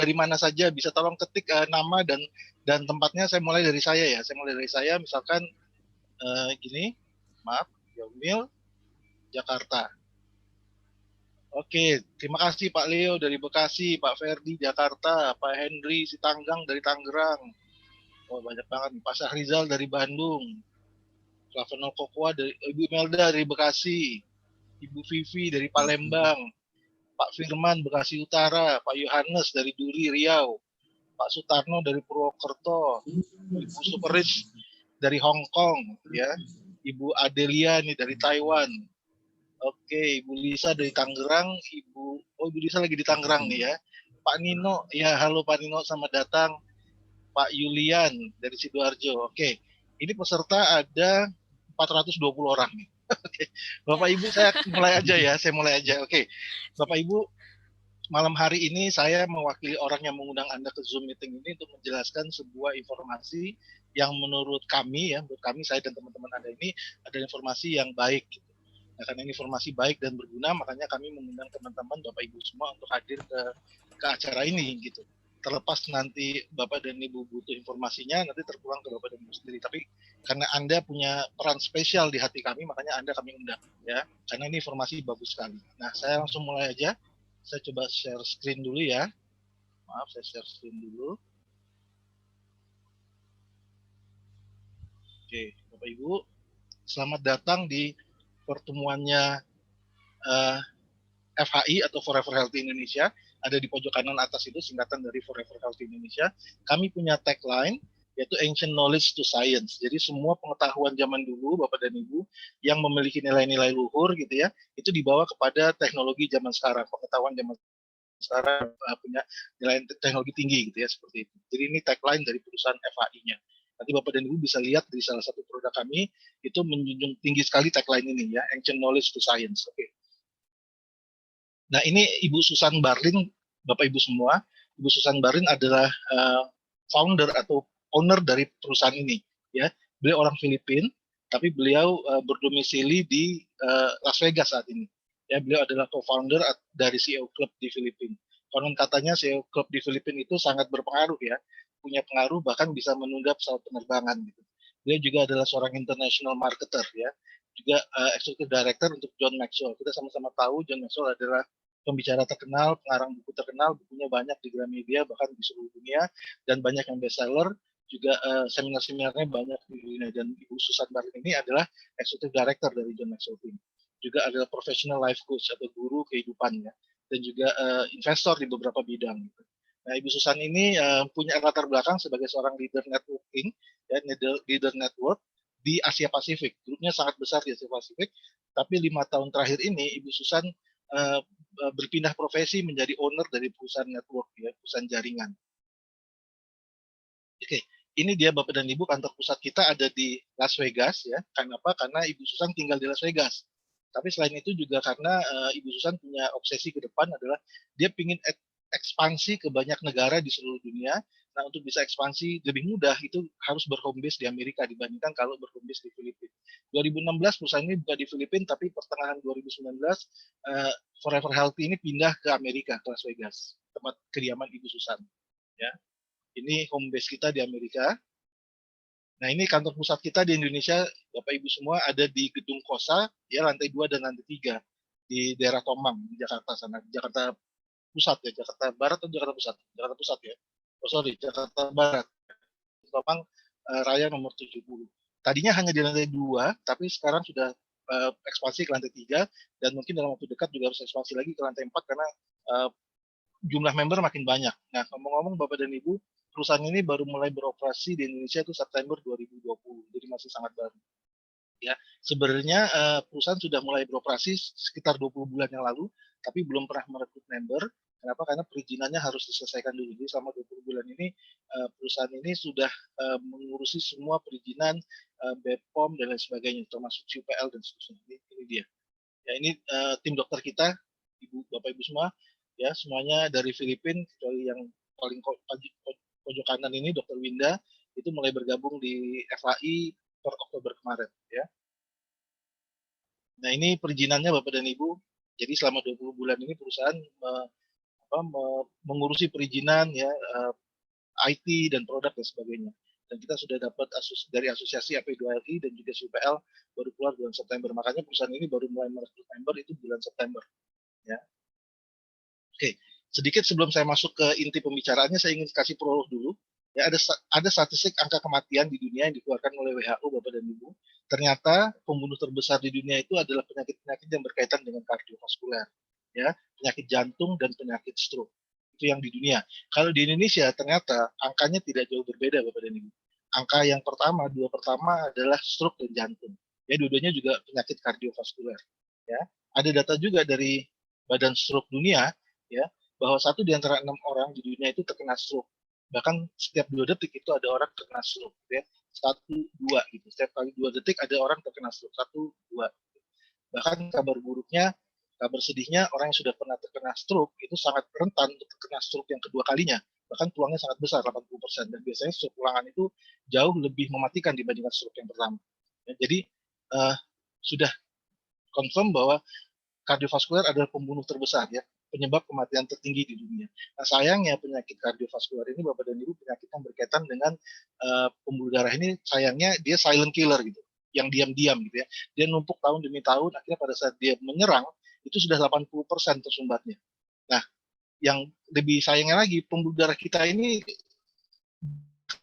dari mana saja, bisa tolong ketik nama dan tempatnya. Saya mulai dari saya ya. Saya mulai dari saya, misalkan gini, maaf, Yomil, Jakarta. Oke, terima kasih Pak Leo dari Bekasi, Pak Ferdi Jakarta, Pak Henry Sitanggang dari Tangerang. Oh, banyak banget. Pak Syahrizal dari Bandung, Flavanol Kokoa dari Ibu Melda dari Bekasi, Ibu Vivi dari Palembang, Pak Firman Bekasi Utara, Pak Yohanes dari Duri Riau, Pak Sutarno dari Purwokerto, Ibu Superrich dari Hong Kong, ya, Ibu Adelia nih dari Taiwan. Oke, Ibu Lisa dari Tangerang, Ibu Lisa lagi di Tangerang nih ya. Pak Nino, ya halo Pak Nino, selamat datang. Pak Yulian dari Sidoarjo. Oke, ini peserta ada 420 orang nih. Oke, Bapak Ibu saya mulai aja ya, saya mulai aja. Oke, Bapak Ibu, malam hari ini saya mewakili orang yang mengundang Anda ke Zoom meeting ini untuk menjelaskan sebuah informasi yang menurut kami ya, menurut kami saya dan teman-teman Anda ini adalah informasi yang baik. Gitu. Nah, karena ini informasi baik dan berguna, makanya kami mengundang teman-teman Bapak Ibu semua untuk hadir ke acara ini gitu. Terlepas nanti Bapak dan Ibu butuh informasinya, nanti terpulang ke Bapak dan Ibu sendiri. Tapi karena Anda punya peran spesial di hati kami, makanya Anda kami undang ya. Karena ini informasi bagus sekali. Nah, saya langsung mulai aja. Saya coba share screen dulu ya. Maaf, saya share screen dulu. Oke, Bapak Ibu, selamat datang di pertemuannya FHI atau Forever Healthy Indonesia. Ada di pojok kanan atas itu singkatan dari Forever Healthy Indonesia. Kami punya tagline yaitu Ancient Knowledge to Science. Jadi semua pengetahuan zaman dulu Bapak dan Ibu yang memiliki nilai-nilai luhur gitu ya, itu dibawa kepada teknologi zaman sekarang, pengetahuan zaman sekarang punya nilai teknologi tinggi gitu ya, seperti itu. Jadi ini tagline dari perusahaan FHI-nya. Nanti Bapak dan Ibu bisa lihat di salah satu produk kami itu menjunjung tinggi sekali tagline ini ya, Ancient Knowledge to Science. Oke. Nah, ini Ibu Susan Barlin, Bapak Ibu semua. Ibu Susan Barlin adalah founder atau owner dari perusahaan ini. Ya, beliau orang Filipina, tapi beliau berdomisili di Las Vegas saat ini. Ya, beliau adalah co-founder dari CEO Club di Filipina. Konon katanya CEO Club di Filipina itu sangat berpengaruh ya, punya pengaruh bahkan bisa menunda pesawat penerbangan. Gitu. Beliau juga adalah seorang international marketer ya, juga executive director untuk John Maxwell. Kita sama-sama tahu John Maxwell adalah pembicara terkenal, pengarang buku terkenal, bukunya banyak di Gramedia, bahkan di seluruh dunia, dan banyak yang bestseller, juga seminar-seminarnya banyak di dunia, dan Ibu Susan Barlin ini adalah Executive Director dari John Maxwell Team. Juga adalah professional life coach atau guru kehidupannya, dan juga investor di beberapa bidang. Gitu. Nah, Ibu Susan ini punya latar belakang sebagai seorang leader networking, ya, leader network di Asia Pasifik. Grupnya sangat besar di Asia Pasifik, tapi 5 tahun terakhir ini Ibu Susan berpindah profesi menjadi owner dari perusahaan network ya, perusahaan jaringan. Oke, ini dia Bapak dan Ibu, kantor pusat kita ada di Las Vegas ya. Kenapa? Karena Ibu Susan tinggal di Las Vegas. Tapi selain itu juga karena Ibu Susan punya obsesi ke depan adalah dia ingin ekspansi ke banyak negara di seluruh dunia. Nah, untuk bisa ekspansi lebih mudah itu harus berhome base di Amerika dibandingkan kalau berhome base di Filipina. 2016 perusahaan ini buka di Filipina, tapi pertengahan 2019 Forever Healthy ini pindah ke Amerika, ke Las Vegas, tempat kediaman Ibu Susan. Ya, ini home base kita di Amerika. Nah, ini kantor pusat kita di Indonesia, Bapak Ibu semua ada di Gedung Kosa, ya lantai 2 dan lantai 3 di daerah Tomang di Jakarta sana, Jakarta Pusat ya, Jakarta Barat atau Jakarta Pusat? Jakarta Pusat ya. Oh sorry, Jakarta Barat. Tomang Raya nomor 70. Tadinya hanya di lantai 2, tapi sekarang sudah ekspansi ke lantai 3 dan mungkin dalam waktu dekat juga harus ekspansi lagi ke lantai 4 karena jumlah member makin banyak. Nah, ngomong-ngomong Bapak dan Ibu, perusahaan ini baru mulai beroperasi di Indonesia itu September 2020, jadi masih sangat baru. Ya, sebenarnya perusahaan sudah mulai beroperasi sekitar 20 bulan yang lalu, tapi belum pernah merekrut member. Kenapa? Karena perizinannya harus diselesaikan dulu. Jadi selama 20 bulan ini perusahaan ini sudah mengurusi semua perizinan BPOM dan lain sebagainya, termasuk UPL dan seterusnya. Ini dia. Ya, ini tim dokter kita, Ibu, Bapak Ibu semua, ya semuanya dari Filipina, kecuali yang paling pojok kanan ini, Dr. Winda, itu mulai bergabung di FHI per Oktober kemarin, ya. Nah, ini perizinannya Bapak dan Ibu. Jadi selama 20 bulan ini perusahaan mengurusi perizinan ya, IT dan produk dan sebagainya. Dan kita sudah dapat dari asosiasi AP2LI dan juga SUPL baru keluar bulan September. Makanya perusahaan ini baru mulai merekrut member itu bulan September. Ya. Oke, sedikit sebelum saya masuk ke inti pembicaraannya, saya ingin kasih prolog dulu. Ya, ada statistik angka kematian di dunia yang dikeluarkan oleh WHO, Bapak dan Ibu. Ternyata pembunuh terbesar di dunia itu adalah penyakit-penyakit yang berkaitan dengan kardiovaskuler, ya, penyakit jantung dan penyakit stroke. Itu yang di dunia. Kalau di Indonesia ternyata angkanya tidak jauh berbeda, Bapak dan Ibu. Angka yang dua pertama adalah stroke dan jantung. Ya, dua-duanya juga penyakit kardiovaskuler. Ya, ada data juga dari Badan Stroke Dunia, ya, bahwa 1 di antara 6 orang di dunia itu terkena stroke. Bahkan setiap 2 detik itu ada orang terkena stroke, ya. 1, 2 gitu. Setiap kali 2 detik ada orang terkena stroke. 1, 2. Bahkan kabar buruknya, kabar sedihnya, orang yang sudah pernah terkena stroke itu sangat rentan untuk terkena stroke yang kedua kalinya. Bahkan peluangnya sangat besar, 80%. Dan biasanya stroke ulangan itu jauh lebih mematikan dibandingkan stroke yang pertama. Ya, jadi sudah confirm bahwa kardiovaskuler adalah pembunuh terbesar, ya, penyebab kematian tertinggi di dunia. Nah, sayangnya penyakit kardiovaskuler ini, Bapak dan Ibu, penyakit yang berkaitan dengan pembuluh darah ini, sayangnya dia silent killer gitu, yang diam-diam gitu ya. Dia numpuk tahun demi tahun, akhirnya pada saat dia menyerang itu sudah 80% tersumbatnya. Nah, yang lebih sayangnya lagi, pembuluh darah kita ini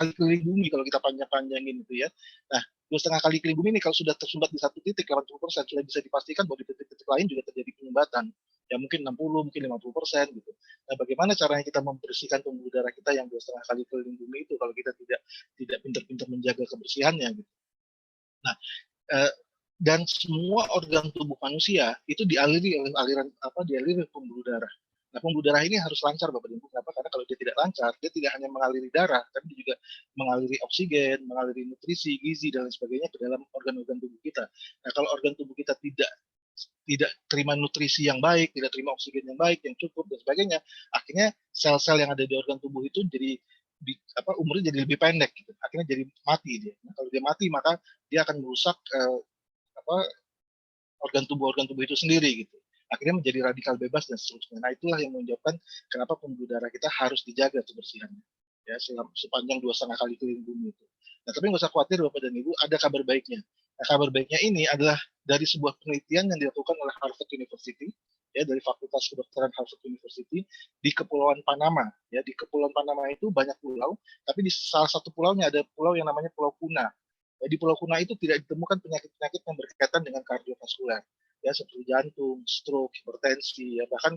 kali keliling bumi kalau kita panjang-panjangin itu ya. Nah, 2,5 kali keliling bumi ini kalau sudah tersumbat di satu titik 80% sudah bisa dipastikan bahwa di titik-titik lain juga terjadi penyumbatan. Ya mungkin 60, mungkin 50% gitu. Nah, bagaimana caranya kita membersihkan pembuluh darah kita yang 2,5 kali keliling bumi itu kalau kita tidak pintar-pintar menjaga kebersihannya gitu. Nah, dan semua organ tubuh manusia itu dialiri oleh dialiri pembuluh darah. Nah, pembuluh darah ini harus lancar, Bapak Ibu. Kenapa? Karena kalau dia tidak lancar, dia tidak hanya mengaliri darah, tapi juga mengaliri oksigen, mengaliri nutrisi, gizi, dan lain sebagainya ke dalam organ-organ tubuh kita. Nah, kalau organ tubuh kita tidak terima nutrisi yang baik, tidak terima oksigen yang baik, yang cukup, dan sebagainya, akhirnya sel-sel yang ada di organ tubuh itu jadi umurnya jadi lebih pendek gitu. Akhirnya jadi mati dia. Nah, kalau dia mati maka dia akan merusak organ tubuh itu sendiri gitu. Akhirnya menjadi radikal bebas dan seterusnya. Nah, itulah yang menyebabkan kenapa pembuluh darah kita harus dijaga kebersihannya. Ya, sepanjang 2,5 kali keliling bumi itu. Nah, tapi nggak usah khawatir Bapak dan Ibu, ada kabar baiknya. Nah, kabar baiknya ini adalah dari sebuah penelitian yang dilakukan oleh Harvard University, ya, dari Fakultas Kedokteran Harvard University di Kepulauan Panama. Ya, di Kepulauan Panama itu banyak pulau, tapi di salah satu pulaunya ada pulau yang namanya Pulau Kuna. Ya, di Pulau Kuna itu tidak ditemukan penyakit-penyakit yang berkaitan dengan kardiovaskuler, ya, seperti jantung, stroke, hipertensi, ya, bahkan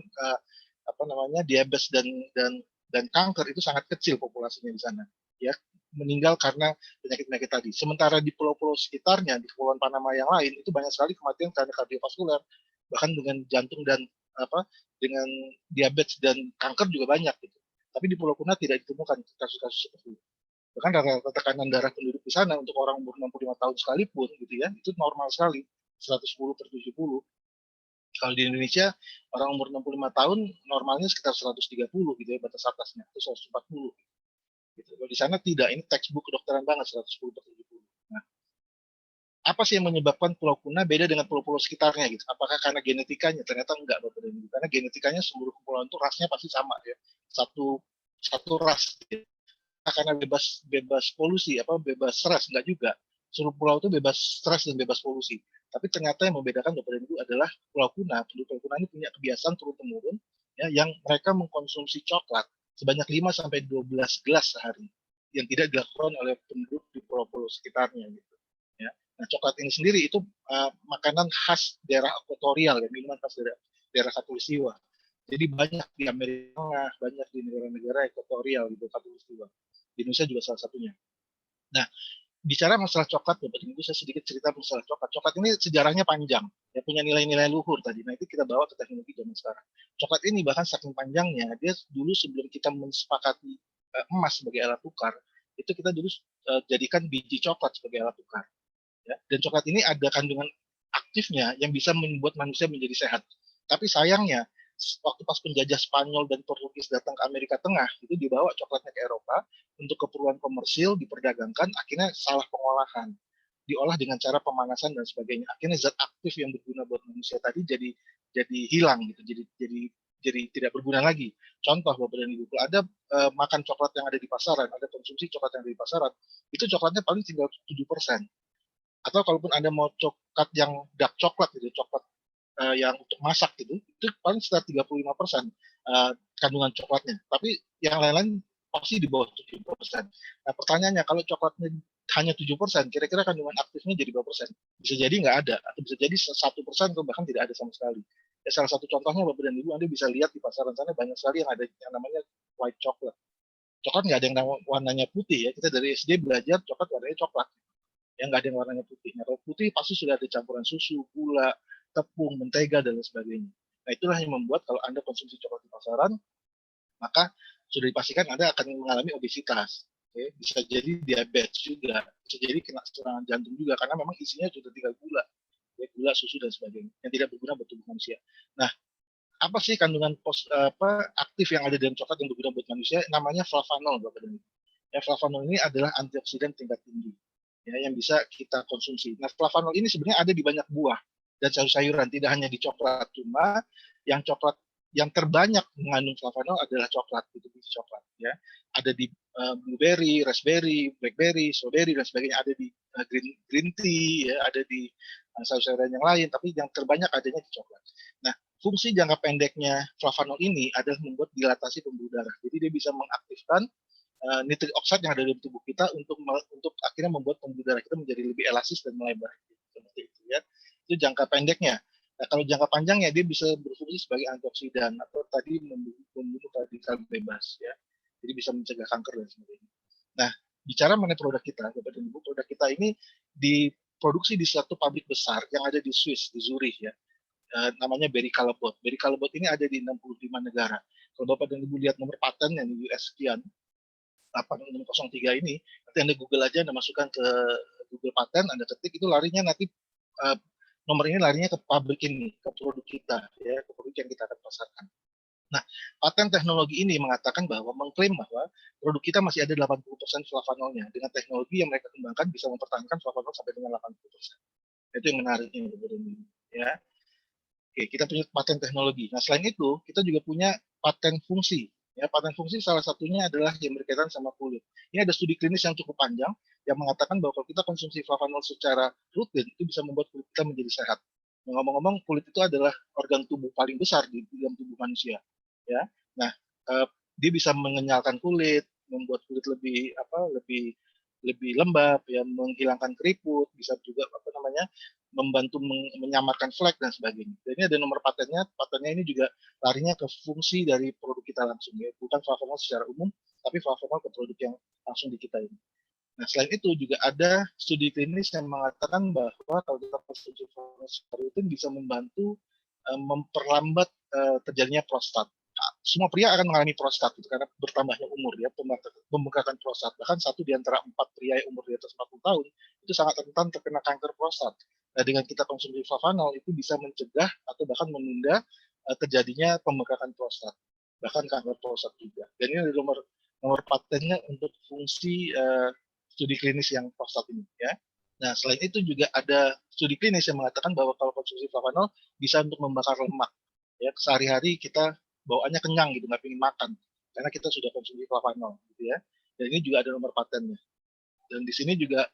diabetes dan kanker itu sangat kecil populasinya di sana, ya, meninggal karena penyakit-penyakit tadi. Sementara di pulau-pulau sekitarnya, di Kepulauan Panama yang lain itu banyak sekali kematian karena kardiovaskuler, bahkan dengan jantung dan dengan diabetes dan kanker juga banyak gitu. Tapi di Pulau Kuna tidak ditemukan kasus-kasus seperti itu. Bahkan rata-rata tekanan darah penduduk di sana untuk orang umur 65 tahun sekalipun gitu ya, itu normal sekali, 110/70. Kalau di Indonesia orang umur 65 tahun normalnya sekitar 130 gitu ya, batas atasnya, atau 140 gitu. Kalau di sana tidak, ini textbook kedokteran banget 110/70. Nah, apa sih yang menyebabkan Pulau Kuna beda dengan pulau-pulau sekitarnya gitu? Apakah karena genetikanya? Ternyata enggak, Bapak dan Ibu. Karena genetikanya seluruh kepulauan itu rasnya pasti sama ya. Satu satu ras gitu. Karena bebas bebas polusi, bebas stres, enggak juga. Seluruh pulau itu bebas stres dan bebas polusi. Tapi ternyata yang membedakan Bapak dan Ibu adalah Pulau Kuna. Pulau Kuna ini punya kebiasaan turun-temurun ya, yang mereka mengkonsumsi coklat sebanyak 5 sampai 12 gelas sehari yang tidak dilakukan oleh penduduk di pulau-pulau sekitarnya gitu. Ya. Nah, coklat ini sendiri itu makanan khas daerah ekuatorial, ya, minuman khas daerah Khatulistiwa. Jadi banyak di Amerika Tengah, banyak di negara-negara ekuatorial gitu, Khatulistiwa. Di Indonesia juga salah satunya. Nah, bicara masalah coklat, Bapak Ibu, saya sedikit cerita masalah coklat. Coklat ini sejarahnya panjang, ya, punya nilai-nilai luhur tadi. Nah, itu kita bawa ke teknologi zaman sekarang. Coklat ini bahkan saking panjangnya, dia dulu sebelum kita mensepakati emas sebagai alat tukar, itu kita dulu jadikan biji coklat sebagai alat tukar. Ya. Dan coklat ini ada kandungan aktifnya yang bisa membuat manusia menjadi sehat. Tapi sayangnya, waktu pas penjajah Spanyol dan Portugis datang ke Amerika Tengah, itu dibawa coklatnya ke Eropa untuk keperluan komersil, diperdagangkan, akhirnya salah pengolahan. Diolah dengan cara pemanasan dan sebagainya. Akhirnya zat aktif yang berguna buat manusia tadi jadi hilang gitu, jadi tidak berguna lagi. Contoh Bapak dan Ibu, kalau Anda makan coklat yang ada di pasaran, Anda konsumsi coklat yang ada di pasaran, itu coklatnya paling tinggal 7%. Atau kalaupun Anda mau coklat yang dark coklat gitu, coklat yang untuk masak gitu, itu paling sekitar 35% kandungan coklatnya. Tapi yang lain-lain pasti di bawah 7%. Nah pertanyaannya, kalau coklatnya hanya 7%, kira-kira kandungan aktifnya jadi berapa persen? Bisa jadi nggak ada, atau bisa jadi 1% atau bahkan tidak ada sama sekali. Ya, salah satu contohnya Bapak dan Ibu, Anda bisa lihat di pasaran sana banyak sekali yang ada yang namanya white chocolate. Coklat nggak ada yang warnanya putih ya, kita dari SD belajar coklat warnanya coklat. Yang nggak ada yang warnanya putih. Nah, kalau putih pasti sudah ada campuran susu, gula, tepung, mentega, dan lain sebagainya. Nah, itulah yang membuat kalau Anda konsumsi coklat di pasaran, maka sudah dipastikan Anda akan mengalami obesitas. Oke, bisa jadi diabetes juga, bisa jadi kena serangan jantung juga, karena memang isinya sudah tinggal gula, ya, gula, susu, dan sebagainya, yang tidak berguna buat tubuh manusia. Nah, apa sih kandungan aktif yang ada dalam coklat yang berguna buat manusia? Namanya flavanol, Bapak dan Ibu. Ya, flavanol ini adalah antioksidan tingkat tinggi, ya, yang bisa kita konsumsi. Nah, flavanol ini sebenarnya ada di banyak buah dan sayur-sayuran, tidak hanya di coklat. Cuma yang coklat yang terbanyak mengandung flavanol adalah coklat, itu biji coklat. Ya, ada di blueberry, raspberry, blackberry, strawberry, dan sebagainya. Ada di green tea, ya, ada di sayur-sayuran yang lain. Tapi yang terbanyak adanya di coklat. Nah, fungsi jangka pendeknya flavanol ini adalah membuat dilatasi pembuluh darah. Jadi dia bisa mengaktifkan nitrik oxide yang ada di tubuh kita untuk akhirnya membuat pembuluh darah kita menjadi lebih elastis dan melebar. Seperti itu ya. Itu jangka pendeknya. Nah, kalau jangka panjangnya dia bisa berfungsi sebagai antioksidan atau tadi membunuh radikal bebas ya. Jadi bisa mencegah kanker dan sebagainya. Nah, bicara mengenai produk kita, Bapak dan Ibu, produk kita ini diproduksi di suatu pabrik besar yang ada di Swiss, di Zurich ya. Namanya Berry Callebaut. Berry Callebaut ini ada di 65 negara. Kalau Bapak dan Ibu lihat nomor patennya di US sekian, 8603 ini, nanti Anda Google aja, Anda masukkan ke Google Paten, Anda ketik, itu larinya nanti uh, nomor ini larinya ke pabrik ini, ke produk kita, ya, ke produk yang kita akan pasarkan. Nah, paten teknologi ini mengatakan bahwa mengklaim bahwa produk kita masih ada 80% flavanolnya. Dengan teknologi yang mereka kembangkan bisa mempertahankan flavanol sampai dengan 80%. Itu yang menariknya, ya. Oke, kita punya paten teknologi. Nah, selain itu, kita juga punya paten fungsi. Ya, paten fungsi salah satunya adalah yang berkaitan sama kulit. Ini ada studi klinis yang cukup panjang yang mengatakan bahwa kalau kita konsumsi flavanol secara rutin, itu bisa membuat kulit kita menjadi sehat. Ngomong-ngomong, kulit itu adalah organ tubuh paling besar di dalam tubuh manusia. Ya, nah, dia bisa mengenyalkan kulit, membuat kulit lebih lebih lembab, ya, menghilangkan keriput, bisa juga membantu menyamarkan flek dan sebagainya. Dan ini ada nomor patennya ini juga larinya ke fungsi dari produk kita langsung, ya, bukan flavanol secara umum, tapi flavanol ke produk yang langsung di kita ini. Nah, selain itu juga ada studi klinis yang mengatakan bahwa kalau kita konsumsi flavanol secara rutin bisa membantu memperlambat terjadinya prostat. Nah, semua pria akan mengalami prostat itu karena bertambahnya umur, ya, pembengkakan prostat. Bahkan 1 di antara 4 pria yang umur di atas 40 tahun itu sangat rentan terkena kanker prostat. Nah, dengan kita konsumsi flavanol itu bisa mencegah atau bahkan menunda terjadinya pembengkakan prostat, bahkan kanker prostat juga. Dan ini ada nomor patennya untuk fungsi studi klinis yang prostat ini, ya. Nah, selain itu juga ada studi klinis yang mengatakan bahwa kalau konsumsi flavanol bisa untuk membakar lemak. Ya, sehari-hari kita bawaannya kenyang gitu, nggak pengen makan karena kita sudah konsumsi flavanol, gitu ya. Dan ini juga ada nomor patennya. Dan di sini juga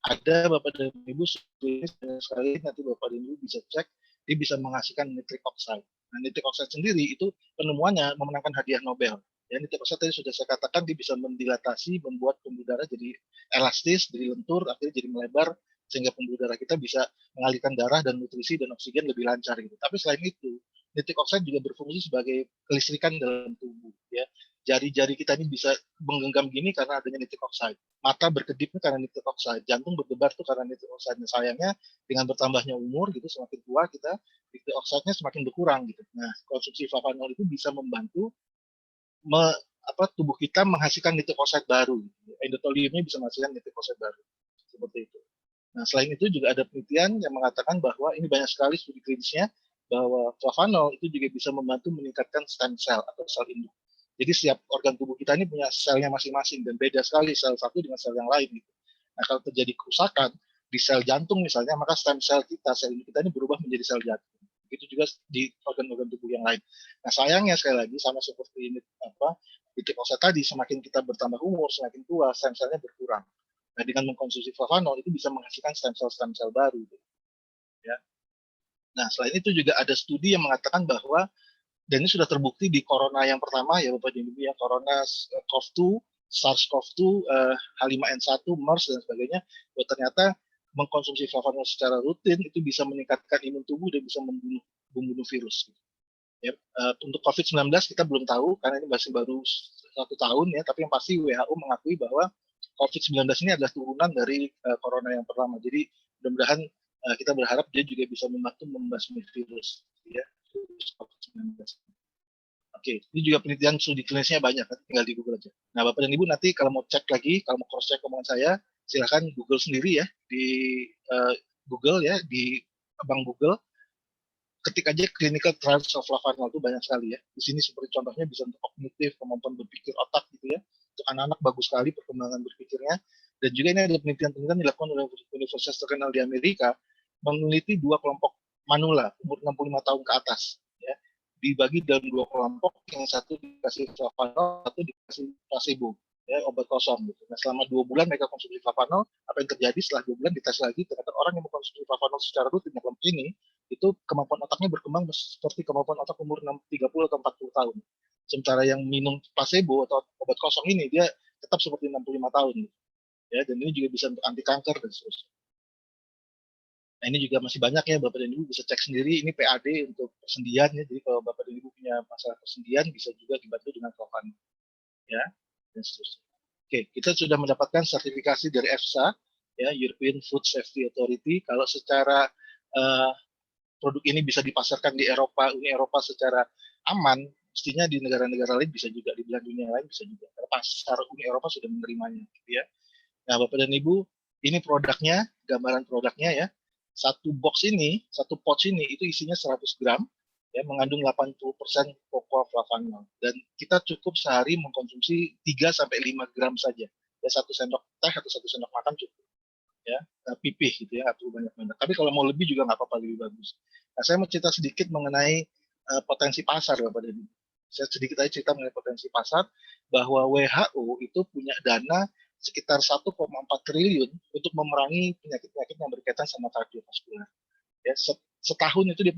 ada Bapak dan Ibu sekali nanti Bapak dan Ibu bisa cek, dia bisa menghasilkan nitric oxide. Nah, nitric oxide sendiri itu penemuannya memenangkan hadiah Nobel. Ya, nitric oxide tadi sudah saya katakan dia bisa mendilatasi, membuat pembuluh darah jadi elastis, jadi lentur, akhirnya jadi melebar, sehingga pembuluh darah kita bisa mengalirkan darah dan nutrisi dan oksigen lebih lancar gitu. Tapi selain itu, nitric oxide juga berfungsi sebagai kelistrikan dalam tubuh, ya. Jari-jari kita ini bisa menggenggam gini karena adanya nitric oxide. Mata berkedip karena nitric oxide. Jantung berdebar tuh karena nitric oxide. Sayangnya dengan bertambahnya umur gitu, semakin tua kita nitric oxide-nya semakin berkurang gitu. Nah, konsumsi flavanol itu bisa membantu tubuh kita menghasilkan nitric oxide baru. Endoteliumnya bisa menghasilkan nitric oxide baru. Seperti itu. Nah, selain itu juga ada penelitian yang mengatakan bahwa ini banyak sekali studi klinisnya bahwa flavanol itu juga bisa membantu meningkatkan stem cell atau sel induk. Jadi setiap organ tubuh kita ini punya selnya masing-masing dan beda sekali sel satu dengan sel yang lain gitu. Nah, kalau terjadi kerusakan di sel jantung misalnya, maka stem cell kita, sel induk kita ini berubah menjadi sel jantung. Begitu juga di organ-organ tubuh yang lain. Nah, sayangnya sekali lagi sama seperti ini di Trichosa tadi, semakin kita bertambah umur, semakin tua, stem-selnya berkurang. Nah, dengan mengkonsumsi flavanol itu bisa menghasilkan stem sel baru. Ya. Nah, selain itu juga ada studi yang mengatakan bahwa, dan ini sudah terbukti di corona yang pertama ya Bapak dan Ibu ya, corona COV-2, SARS-CoV-2, H5N1, MERS dan sebagainya, bahwa ternyata mengkonsumsi flavanol secara rutin itu bisa meningkatkan imun tubuh dan bisa membunuh virus. Ya, untuk COVID-19 kita belum tahu karena ini masih baru 1 tahun ya, tapi yang pasti WHO mengakui bahwa COVID-19 ini adalah turunan dari corona yang pertama. Jadi mudah-mudahan kita berharap dia juga bisa membantu membasmi virus ya, virus COVID-19. Oke, ini juga penelitian studi klinisnya banyak, tinggal di Google aja. Nah, Bapak dan Ibu nanti kalau mau cek lagi, kalau mau cross check omongan saya, silahkan Google sendiri ya di Google ya, di Abang Google, ketik aja clinical trials of flavanol itu banyak sekali ya. Di sini seperti contohnya bisa untuk kognitif, kemampuan berpikir otak gitu ya. Untuk anak-anak bagus sekali perkembangan berpikirnya. Dan juga ini ada penelitian-penelitian dilakukan oleh universitas terkenal di Amerika, meneliti 2 kelompok manula umur 65 tahun ke atas. Ya. Dibagi dalam 2 kelompok, yang satu dikasih flavanol, satu dikasih placebo. Ya, obat kosong gitu. Nah, selama 2 bulan mereka konsumsi flavanol, apa yang terjadi setelah 2 bulan dites lagi, ternyata orang yang mengkonsumsi flavanol secara rutin yang kelompok ini, itu kemampuan otaknya berkembang seperti kemampuan otak umur 30 atau 40 tahun. Sementara yang minum placebo atau obat kosong ini, dia tetap seperti 65 tahun. Ya, dan ini juga bisa untuk anti kanker dan seterusnya. Nah, ini juga masih banyak ya Bapak dan Ibu bisa cek sendiri. Ini PAD untuk persendian ya. Jadi kalau Bapak dan Ibu punya masalah persendian bisa juga dibantu dengan flavanol. Ya, dan seterusnya. Oke, kita sudah mendapatkan sertifikasi dari EFSA, ya, European Food Safety Authority. Kalau secara produk ini bisa dipasarkan di Eropa, Uni Eropa secara aman, mestinya di negara-negara lain bisa juga, di belahan dunia lain bisa juga. Karena pasar Uni Eropa sudah menerimanya, gitu ya. Nah, Bapak dan Ibu, ini produknya, gambaran produknya ya. Satu box ini, satu pouch ini, itu isinya 100 gram, ya, mengandung 80% cocoa flavanol. Dan kita cukup sehari mengkonsumsi 3-5 gram saja. Ya, 1 sendok teh atau 1 sendok makan cukup. Ya, pipih gitu ya, atau banyak-banyak. Tapi kalau mau lebih juga nggak apa-apa, lebih bagus. Nah, saya mau cerita sedikit mengenai potensi pasar, Bapak dan Ibu. Saya sedikit aja cerita mengenai potensi pasar, bahwa WHO itu punya dana sekitar 1,4 triliun untuk memerangi penyakit-penyakit yang berkaitan sama kardiovaskular. Ya, setahun itu dia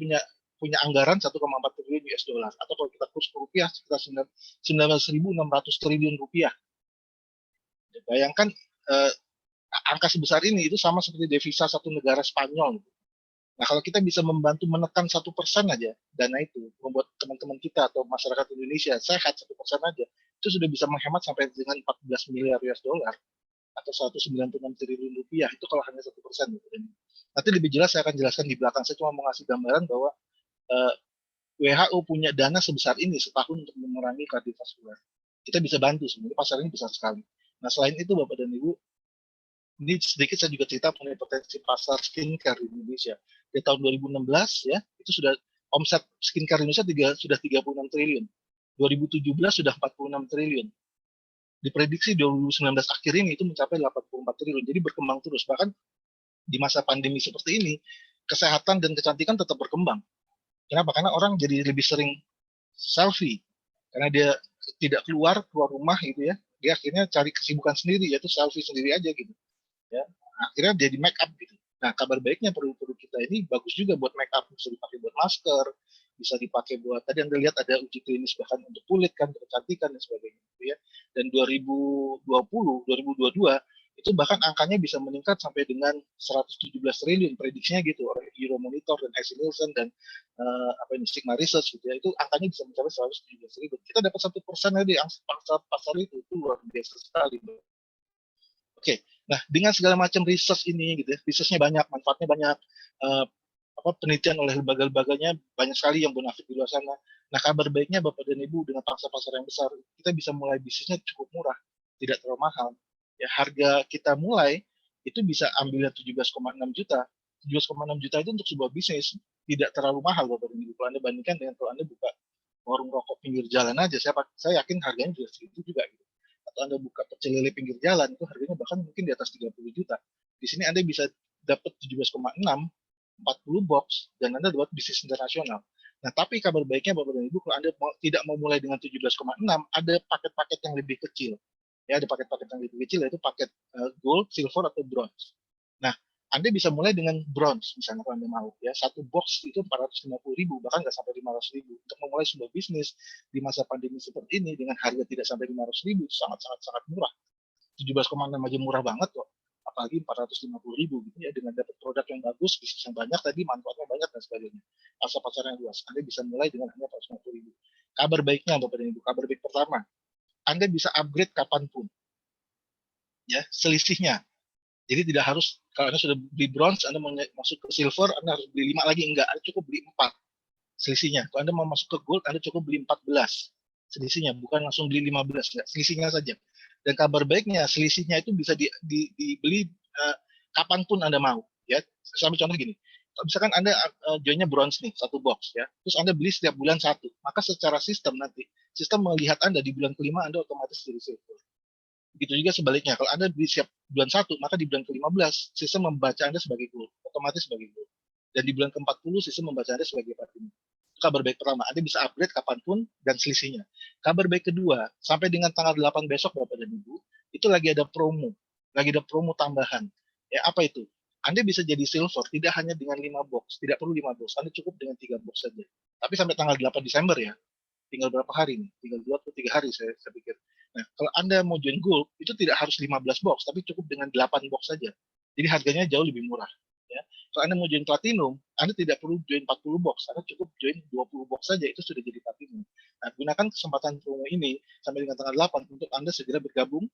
punya anggaran 1,4 triliun US dollar, atau kalau kita kurs rupiah sekitar 19.600 triliun rupiah. Bayangkan angka sebesar ini itu sama seperti devisa satu negara Spanyol. Nah, kalau kita bisa membantu menekan 1% aja dana itu, membuat teman-teman kita atau masyarakat Indonesia sehat 1% aja, itu sudah bisa menghemat sampai dengan 14 miliar US dollar atau 196 triliun rupiah. Itu kalau hanya 1%. Nanti lebih jelas saya akan jelaskan di belakang. Saya cuma mau ngasih gambaran bahwa WHO punya dana sebesar ini setahun untuk memerangi kardiovaskular. Kita bisa bantu sebenarnya, pasar ini besar sekali. Nah, selain itu Bapak dan Ibu, ini sedikit saya juga cerita mengenai potensi pasar skincare di Indonesia. Di tahun 2016 ya, itu sudah omset skincare Indonesia sudah 36 triliun. 2017 sudah 46 triliun. Diprediksi 2019 akhir ini itu mencapai 84 triliun. Jadi berkembang terus. Bahkan di masa pandemi seperti ini, kesehatan dan kecantikan tetap berkembang. Kenapa? Karena orang jadi lebih sering selfie. Karena dia tidak keluar rumah gitu ya. Dia akhirnya cari kesibukan sendiri, yaitu selfie sendiri aja gitu. Ya, akhirnya jadi make up gitu. Nah, kabar baiknya produk-produk kita ini bagus juga buat make up, bisa dipakai buat masker, bisa dipakai buat, tadi Anda lihat ada uji klinis bahkan untuk kulit kan, kecantikan dan sebagainya gitu ya. Dan 2020, 2022 itu bahkan angkanya bisa meningkat sampai dengan 117 triliun prediksinya gitu oleh Euromonitor dan Axel Nielsen dan apa ini Sigma Research gitu ya, itu angkanya bisa mencapai 117 triliun. Kita dapat 1% dari pasar itu luar biasa sekali. Oke, nah dengan segala macam research ini gitu ya, researchnya banyak, manfaatnya banyak, penelitian oleh lembaga-lembaganya banyak sekali yang bonafit di luar sana. Nah, kabar baiknya Bapak dan Ibu dengan pangsa pasar yang besar, kita bisa mulai bisnisnya cukup murah, tidak terlalu mahal. Ya, harga kita mulai itu bisa ambilnya 17,6 juta. 17,6 juta itu untuk sebuah bisnis tidak terlalu mahal Bapak dan Ibu. Kalau Anda bandingkan dengan kalau Anda buka warung rokok pinggir jalan aja, saya yakin harganya juga segitu juga gitu. Atau Anda buka pecel lele pinggir jalan, itu harganya bahkan mungkin di atas 30 juta. Di sini Anda bisa dapat 17,6 40 box dan Anda dapat bisnis internasional. Nah, tapi kabar baiknya Bapak dan Ibu, kalau Anda tidak mau mulai dengan 17,6, ada paket-paket yang lebih kecil. Ya, ada paket-paket yang lebih kecil, yaitu paket gold, silver, atau bronze. Nah, Anda bisa mulai dengan bronze, misalnya kalau Anda mau. Ya, satu box itu 450.000, bahkan nggak sampai 500.000. Untuk memulai sebuah bisnis di masa pandemi seperti ini, dengan harga tidak sampai 500.000, sangat-sangat murah. 17,6 aja murah banget kok, apalagi 450.000 gitu ya, dengan dapat produk yang bagus, bisnis yang banyak tadi, manfaatnya banyak dan sebagainya, pasar yang luas. Anda bisa mulai dengan hanya 450.000. Kabar baiknya Bapak dan Ibu, kabar baik pertama, Anda bisa upgrade kapanpun, ya, selisihnya. Jadi tidak harus, kalau Anda sudah beli bronze, Anda mau masuk ke silver, Anda harus beli 5 lagi, enggak, Anda cukup beli 4 selisihnya. Kalau Anda mau masuk ke gold, Anda cukup beli 14 selisihnya, bukan langsung beli 15, enggak, selisihnya saja. Dan kabar baiknya, selisihnya itu bisa dibeli kapanpun Anda mau. Ya, sampai contoh gini, misalkan Anda joinnya bronze nih, satu box ya, terus Anda beli setiap bulan satu, maka secara sistem nanti, sistem melihat Anda di bulan kelima, Anda otomatis jadi silver. Begitu juga sebaliknya, kalau Anda beli setiap bulan satu, maka di bulan ke-15, sistem membaca Anda sebagai gold, otomatis sebagai gold. Dan di bulan ke-40, sistem membaca Anda sebagai platinum. Kabar baik pertama, Anda bisa upgrade kapanpun dan selisihnya. Kabar baik kedua, sampai dengan tanggal 8 besok Bapak dan Ibu, itu lagi ada promo. Lagi ada promo tambahan. Ya, apa itu? Anda bisa jadi silver tidak hanya dengan 5 box, tidak perlu 5 box, Anda cukup dengan 3 box saja. Tapi sampai tanggal 8 Desember ya, tinggal berapa hari nih? Tinggal 2 atau 3 hari saya pikir. Nah, kalau Anda mau join gold, itu tidak harus 15 box, tapi cukup dengan 8 box saja. Jadi harganya jauh lebih murah. Ya. Kalau Anda mau join platinum, Anda tidak perlu join 40 box, Anda cukup join 20 box saja, itu sudah jadi platinum. Nah, gunakan kesempatan promo ini sampai dengan tanggal 8 untuk Anda segera bergabung,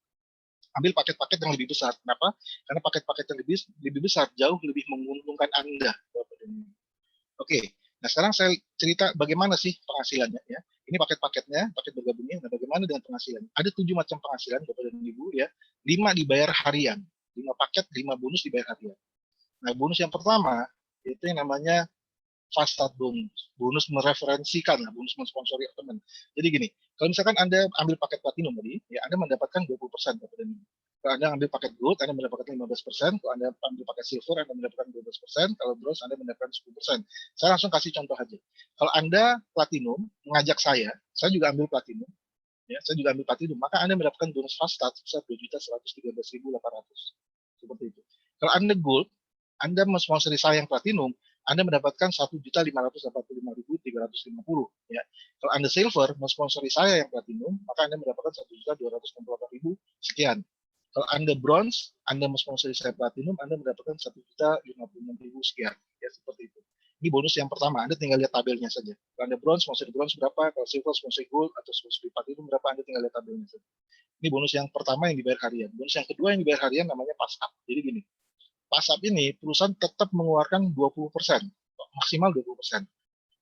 ambil paket-paket yang lebih besar. Kenapa? Karena paket-paket yang lebih besar jauh lebih menguntungkan Anda. Oke, nah sekarang saya cerita bagaimana sih penghasilannya ya. Ini paket-paketnya, paket bergabungnya. Nah, bagaimana dengan penghasilan? Ada 7 macam penghasilan Bapak dan Ibu ya. 5 dibayar harian, 5 paket, 5 bonus dibayar harian. Nah, bonus yang pertama itu yang namanya fast start bonus. Bonus mereferensikan, bonus mensponsori teman. Jadi gini, kalau misalkan Anda ambil paket platinum tadi, ya Anda mendapatkan 20% Bapak dan Ibu. Kalau Anda ambil paket gold, Anda mendapatkan 15%. Kalau Anda ambil paket silver, Anda mendapatkan 12%. Kalau bronze, Anda mendapatkan 10%. Saya langsung kasih contoh aja. Kalau Anda platinum, mengajak saya juga ambil platinum, ya, saya juga ambil platinum, maka Anda mendapatkan bonus fast start sebesar 2.113.800. Seperti itu. Kalau Anda gold, Anda mensponsori saya yang platinum, Anda mendapatkan 1.585.350 ya. Kalau Anda silver mensponsori saya yang platinum, maka Anda mendapatkan 1.268.000 sekian. Kalau Anda bronze, Anda mensponsori saya platinum, Anda mendapatkan 1.056.000 sekian. Ya, seperti itu. Ini bonus yang pertama, Anda tinggal lihat tabelnya saja. Kalau Anda bronze, sponsor bronze berapa, kalau silver, sponsor gold, atau sponsor platinum berapa, Anda tinggal lihat tabelnya saja. Ini bonus yang pertama yang dibayar harian. Bonus yang kedua yang dibayar harian namanya pass up. Jadi gini, pass up ini perusahaan tetap mengeluarkan 20%, maksimal 20%.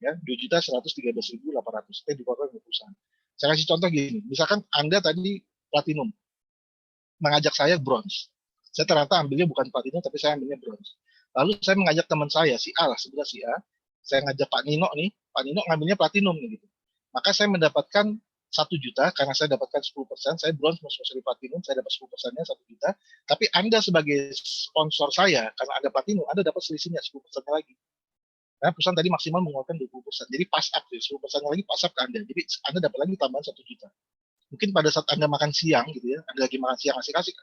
Ya, 2.113.800 dikeluarkan oleh perusahaan. Saya kasih contoh gini, misalkan Anda tadi platinum, mengajak saya bronze. Saya ternyata ambilnya bukan platinum, tapi saya ambilnya bronze. Lalu saya mengajak teman saya, si A lah, sebelah si A, saya ngajak Pak Nino nih, Pak Nino ngambilnya platinum nih gitu. Maka saya mendapatkan 1 juta, karena saya dapatkan 10%, saya bronze sponsor platinum, saya dapat 10%-nya 1 juta, tapi Anda sebagai sponsor saya, karena Anda platinum, Anda dapat selisihnya 10%-nya lagi. Karena perusahaan tadi maksimal mengeluarkan 20%, jadi pas up, 10%-nya lagi pas up ke Anda, jadi Anda dapat lagi tambahan 1 juta. Mungkin pada saat Anda makan siang gitu ya, Anda lagi makan siang asik-asik,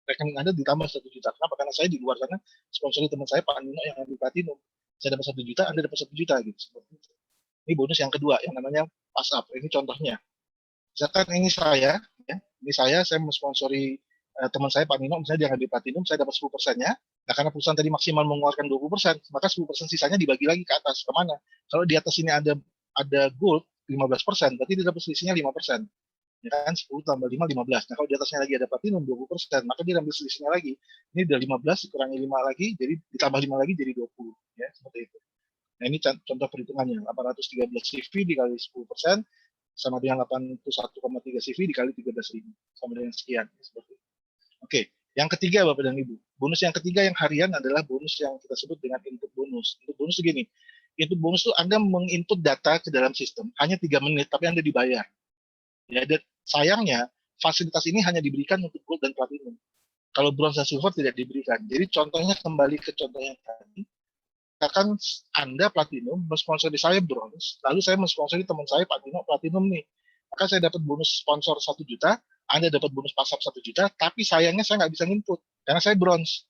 rekening Anda ditambah 1 juta. Kenapa? Karena saya di luar sana sponsori teman saya Pak Nino yang ambil platinum. Saya dapat 1 juta, Anda dapat 1 juta gitu. Ini bonus yang kedua yang namanya pass up. Ini contohnya. Misalkan ini saya, ya, saya mensponsori teman saya Pak Nino, misalnya dia ngambil platinum, saya dapat 10%-nya. Nah, karena perusahaan tadi maksimal mengeluarkan 20%, maka 10% sisanya dibagi lagi ke atas. Kemana? Kalau di atas ini ada gold 15%, berarti dia dapat selisihnya 5%. Ya kan, 10 tambah 5, 15. Nah, kalau di atasnya lagi ada platinum 20%, maka dia ambil selisihnya lagi. Ini udah 15, dikurangi 5 lagi, jadi ditambah 5 lagi jadi 20. Ya, seperti itu. Nah, ini contoh perhitungannya. 813 CV dikali 10%, sama dengan 81,3 CV dikali 13.000. Sama dengan sekian. Seperti itu. Oke, yang ketiga Bapak dan Ibu. Bonus yang ketiga yang harian adalah bonus yang kita sebut dengan input bonus. Input bonus begini. Input bonus itu Anda menginput data ke dalam sistem. Hanya 3 menit, tapi Anda dibayar. Ya, dan sayangnya fasilitas ini hanya diberikan untuk gold dan platinum. Kalau bronze dan silver tidak diberikan. Jadi contohnya kembali ke contoh yang tadi, misalkan Anda platinum, mensponsori saya bronze, lalu saya mensponsori teman saya Pak Tino platinum nih, maka saya dapat bonus sponsor 1 juta, Anda dapat bonus pasap 1 juta, tapi sayangnya saya nggak bisa nginput karena saya bronze,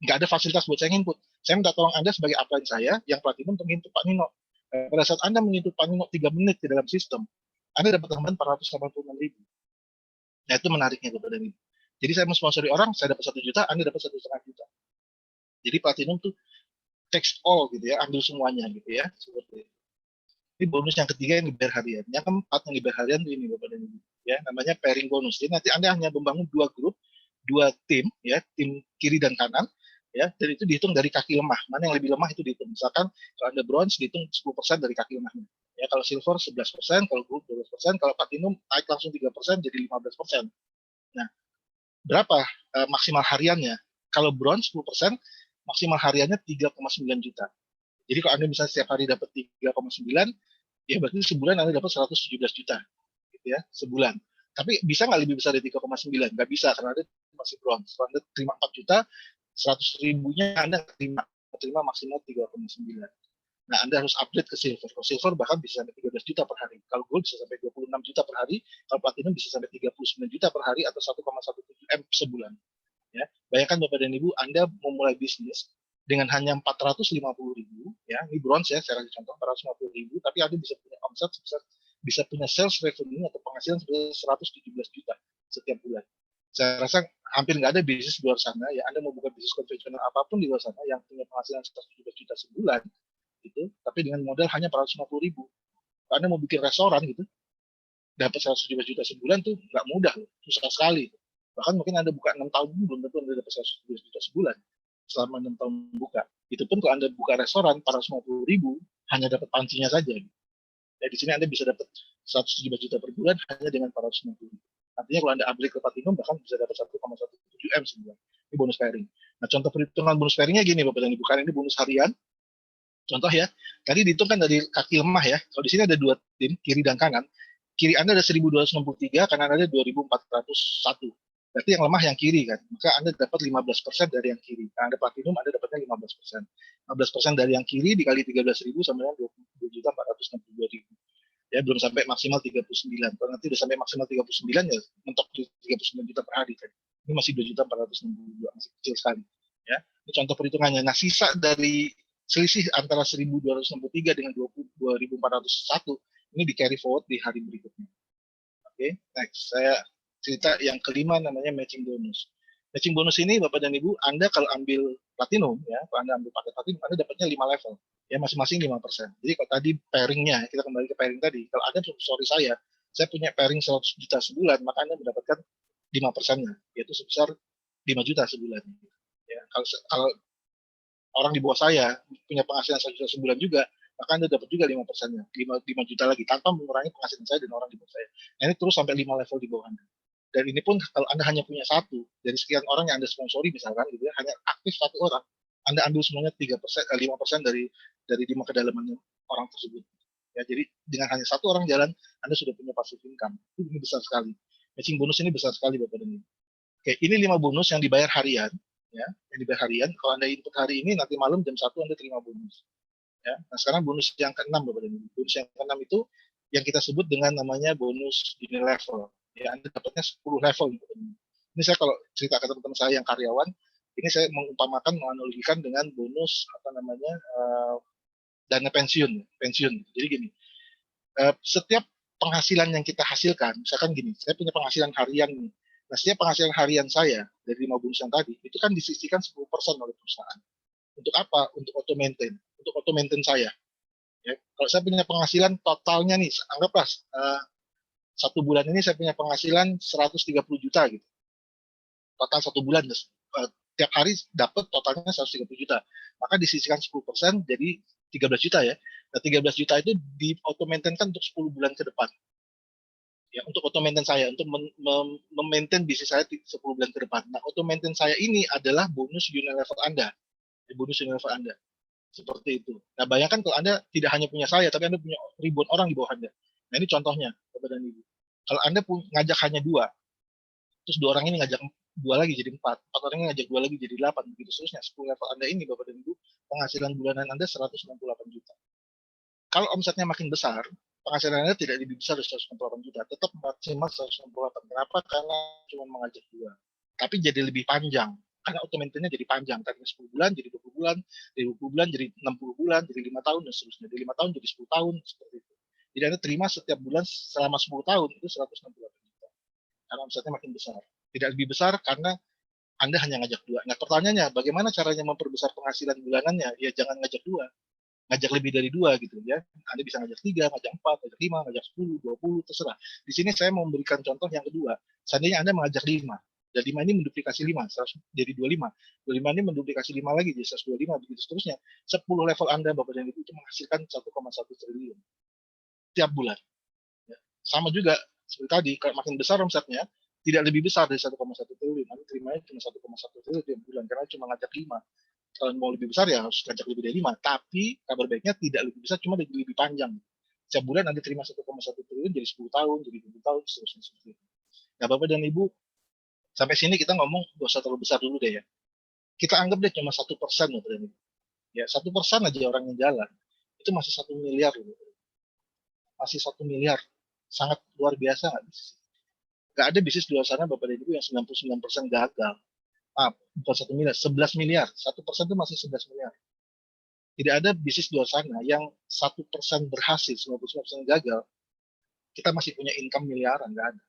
nggak ada fasilitas buat saya nginput. Saya minta tolong Anda sebagai upline saya yang platinum untuk nginput Pak Nino. Pada saat Anda menginput Pak Nino 3 menit di dalam sistem, Anda dapat tambahan 486.000. Nah, itu menariknya kepada ini. Jadi saya mensponsori orang, saya dapat 1 juta, Anda dapat 1,5 juta. Jadi platinum tuh takes all gitu ya, ambil semuanya gitu ya, seperti itu. Ini bonus yang ketiga yang dibayar harian. Yang keempat yang dibayar harian ini Bapak dan Ibu, ya, namanya pairing bonus. Jadi nanti Anda hanya membangun 2 grup, 2 tim, ya, tim kiri dan kanan, ya, dan itu dihitung dari kaki lemah. Mana yang lebih lemah itu dihitung. Misalkan kalau Anda bronze dihitung 10% dari kaki lemahnya. Ya, kalau silver 11%, kalau gold 12%, kalau platinum naik langsung 3% jadi 15%. Nah, berapa maksimal hariannya? Kalau bronze 10%, maksimal hariannya 3,9 juta. Jadi kalau Anda bisa setiap hari dapat 3,9, ya berarti sebulan Anda dapat 117 juta, gitu ya, sebulan. Tapi bisa nggak lebih besar dari 3,9? Nggak bisa, karena Anda masih bronze. Kalau Anda terima 4 juta, 100 ribunya Anda terima maksimal 3,9. Nah, Anda harus upgrade ke silver. Kalau silver bahkan bisa sampai 13 juta per hari. Kalau gold bisa sampai 26 juta per hari. Kalau platinum bisa sampai 39 juta per hari atau 1,17 M sebulan. Ya, bayangkan Bapak dan Ibu, Anda memulai bisnis dengan hanya 450.000, ya, ini bronze ya, saya kasih contoh 450.000, tapi Anda bisa punya omset sebesar, bisa punya sales revenue atau penghasilan sebesar 117 juta setiap bulan. Saya rasa hampir nggak ada bisnis di luar sana, ya, Anda mau buka bisnis konvensional apapun di luar sana yang punya penghasilan 117 juta sebulan, gitu, tapi dengan modal hanya 450.000. Anda mau bikin restoran gitu, dapat 117 juta sebulan tuh nggak mudah loh, susah sekali. Bahkan mungkin Anda buka 6 tahun belum tentu Anda dapat 117 juta sebulan selama 6 tahun buka. Itu pun kalau Anda buka restoran 450.000 hanya dapat pancinya saja. Ya, di sini Anda bisa dapat 117 juta per bulan hanya dengan 450.000. Artinya kalau Anda upgrade ke platinum bahkan bisa dapat 1,17 M sebulan. Ini bonus pairing. Nah, contoh perhitungan bonus pairingnya gini Bapak dan Ibu, karena ini bonus harian. Contoh ya, tadi dihitung kan dari kaki lemah ya. Kalau di sini ada 2 tim, kiri dan kanan. Kiri Anda ada 1263, kanan Anda 2401. Berarti yang lemah yang kiri kan. Maka Anda dapat 15% dari yang kiri. Nah, Anda platinum, Anda dapatnya 15%. 15% dari yang kiri dikali 13.000 sama dengan 22.462.000. Ya, belum sampai maksimal 39. Kalau nanti udah sampai maksimal 39 ya mentok 39 juta per hari kan. Ini masih 2.462, masih kecil sekali. Ya, ini contoh perhitungannya. Nah, sisa dari selisih antara 1.263 dengan 2.401 ini di carry forward di hari berikutnya. Oke, next saya cerita yang kelima namanya matching bonus. Matching bonus ini Bapak dan Ibu, Anda kalau ambil platinum ya, kalau Anda ambil paket platinum, Anda dapatnya 5 level. Ya, masing-masing 5%. Jadi kalau tadi pairingnya, kita kembali ke pairing tadi, kalau Anda sorry saya punya pairing 100 juta sebulan, maka Anda mendapatkan 5%-nya, yaitu sebesar 5 juta sebulan. Ya, kalau orang di bawah saya punya penghasilan 1 juta sebulan juga, maka Anda dapat juga 5%-nya, 5 juta lagi, tanpa mengurangi penghasilan saya dan orang di bawah saya. Nah, ini terus sampai 5 level di bawah Anda. Dan ini pun kalau Anda hanya punya satu, dari sekian orang yang Anda sponsori misalkan, gitu ya, hanya aktif satu orang, Anda ambil semuanya 3%, 5% dari 5 kedalaman orang tersebut. Ya, jadi dengan hanya satu orang jalan, Anda sudah punya passive income. Ini besar sekali. Matching bonus ini besar sekali Bapak dan Ibu. Oke, ini 5 bonus yang dibayar harian, ya, yang dibayar harian. Kalau Anda input hari ini, nanti malam jam 1 Anda terima bonus. Ya. Nah, sekarang bonus yang ke-6 Bapak dan Ibu. Bonus yang ke-6 itu yang kita sebut dengan namanya bonus level. Ya, Anda dapatnya 10 level. Bapak dan Ibu. Ini saya kalau cerita ke teman-teman saya yang karyawan, ini saya mengumpamakan, menganalogikan dengan bonus apa namanya dana pensiun. Jadi gini, setiap penghasilan yang kita hasilkan, misalkan gini, saya punya penghasilan harian nih. Nah, setiap penghasilan harian saya dari 5 bonus yang tadi, itu kan disisihkan 10% oleh perusahaan. Untuk apa? Untuk auto maintain. Untuk auto maintain saya. Ya, kalau saya punya penghasilan totalnya nih, anggaplah satu bulan ini saya punya penghasilan 130 juta gitu. Total satu bulan, tiap hari dapat totalnya 130 juta. Maka disisihkan 10% jadi 13 juta ya. Nah, 13 juta itu di auto maintain kan untuk 10 bulan ke depan. Ya, untuk auto maintain saya, untuk memaintain bisnis saya 10 bulan ke depan. Nah, auto maintain saya ini adalah bonus level Anda. Bonus level Anda. Seperti itu. Nah, bayangkan kalau Anda tidak hanya punya saya, tapi Anda punya ribuan orang di bawah Anda. Nah, ini contohnya, Bapak dan Ibu. Kalau Anda ngajak hanya 2, terus 2 orang ini ngajak 2 lagi jadi 4, 4 orang ini ngajak 2 lagi jadi 8, begitu seterusnya. 10 level Anda ini, Bapak dan Ibu, penghasilan bulanan Anda 168 juta. Kalau omsetnya makin besar, penghasilan Anda tidak lebih besar dari 168 juta, tetap maksimal 168. Kenapa? Karena cuma mengajak dua. Tapi jadi lebih panjang. Karena automaticnya jadi panjang. Tadinya 10 bulan jadi 20 bulan, dari 20 bulan jadi 60 bulan, jadi 5 tahun, dan seterusnya. Dari 5 tahun jadi 10 tahun, seperti itu. Jadi Anda terima setiap bulan selama 10 tahun, itu 168 juta. Karena omsetnya makin besar. Tidak lebih besar karena Anda hanya ngajak dua. Nah, pertanyaannya, bagaimana caranya memperbesar penghasilan bulanannya? Ya, jangan ngajak dua. Ngajak lebih dari dua gitu ya. Anda bisa ngajak 3, ngajak 4, ngajak 5, ngajak 10, 20, terserah. Di sini saya mau memberikan contoh yang kedua. Seandainya Anda mengajak 5, dan 5 ini menduplikasi 5, jadi 25. 25 ini menduplikasi 5 lagi, jadi 125, begitu seterusnya. 10 level Anda, Bapak dan Ibu, itu menghasilkan 1,1 triliun tiap bulan. Ya. Sama juga, seperti tadi, kalau makin besar omsetnya, tidak lebih besar dari 1,1 triliun. Nanti terimanya cuma 1,1 triliun tiap bulan, karena cuma ngajak 5. Kalau mau lebih besar ya harus ngajak lebih dari 5. Tapi kabar baiknya tidak lebih besar, cuma lebih panjang. Setiap bulan Anda terima 1,1 triliun jadi 10 tahun, jadi 20 tahun, seterusnya seperti itu. Nah, Bapak dan Ibu, sampai sini kita ngomong gak usah terlalu besar dulu deh ya. Kita anggap deh cuma 1%, Bapak dan Ibu. Ya, 1% aja orang yang jalan, itu masih 1 miliar. Masih 1 miliar. Sangat luar biasa nggak bisnis? Nggak ada bisnis di luar sana, Bapak dan Ibu, yang 99% gagal. Bukan 1 miliar, 11 miliar. 1% itu masih 11 miliar. Tidak ada bisnis di luar sana yang 1% berhasil, 99% gagal. Kita masih punya income miliaran, nggak ada.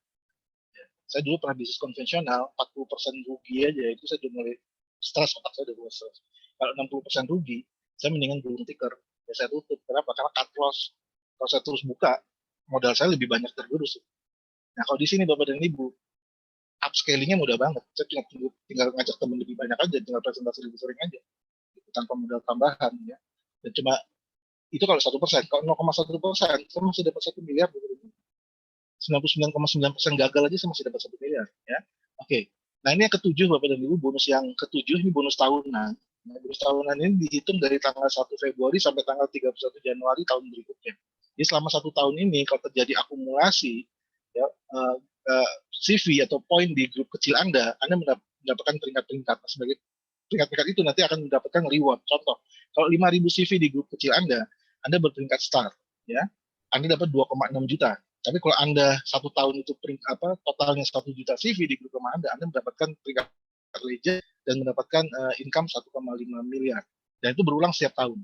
Saya dulu pernah bisnis konvensional, 40% rugi aja, itu saya udah mulai stres, otak saya udah mulai stres. Kalau 60% rugi, saya mendingan gulung tikar. Ya saya tutup. Kenapa? Karena cut loss. Kalau saya terus buka, modal saya lebih banyak tergerus. Nah, kalau di sini Bapak dan Ibu, upscaling-nya mudah banget. Saya tinggal ngajak teman lebih banyak aja, tinggal presentasi lebih sering aja. Tanpa modal tambahan, ya. Dan cuma itu kalau 1%. Kalau 0,1%, saya masih dapat 1 miliar. 99,9% gagal aja saya masih dapat 1 miliar. Ya. Oke. Nah, ini yang ketujuh, Bapak dan Ibu, bonus yang ketujuh ini bonus tahunan. Nah, bonus tahunan ini dihitung dari tanggal 1 Februari sampai tanggal 31 Januari tahun berikutnya. Jadi selama 1 tahun ini, kalau terjadi akumulasi, ya, CV atau poin di grup kecil Anda mendapatkan peringkat-peringkat. Nah, sebagai peringkat-peringkat itu nanti akan mendapatkan reward. Contoh, kalau 5.000 CV di grup kecil Anda berperingkat star, ya, Anda dapat 2,6 juta. Tapi kalau Anda 1 tahun itu totalnya 1 juta CV di grup rumah Anda mendapatkan peringkat legend dan mendapatkan income 1,5 miliar. Dan itu berulang setiap tahun.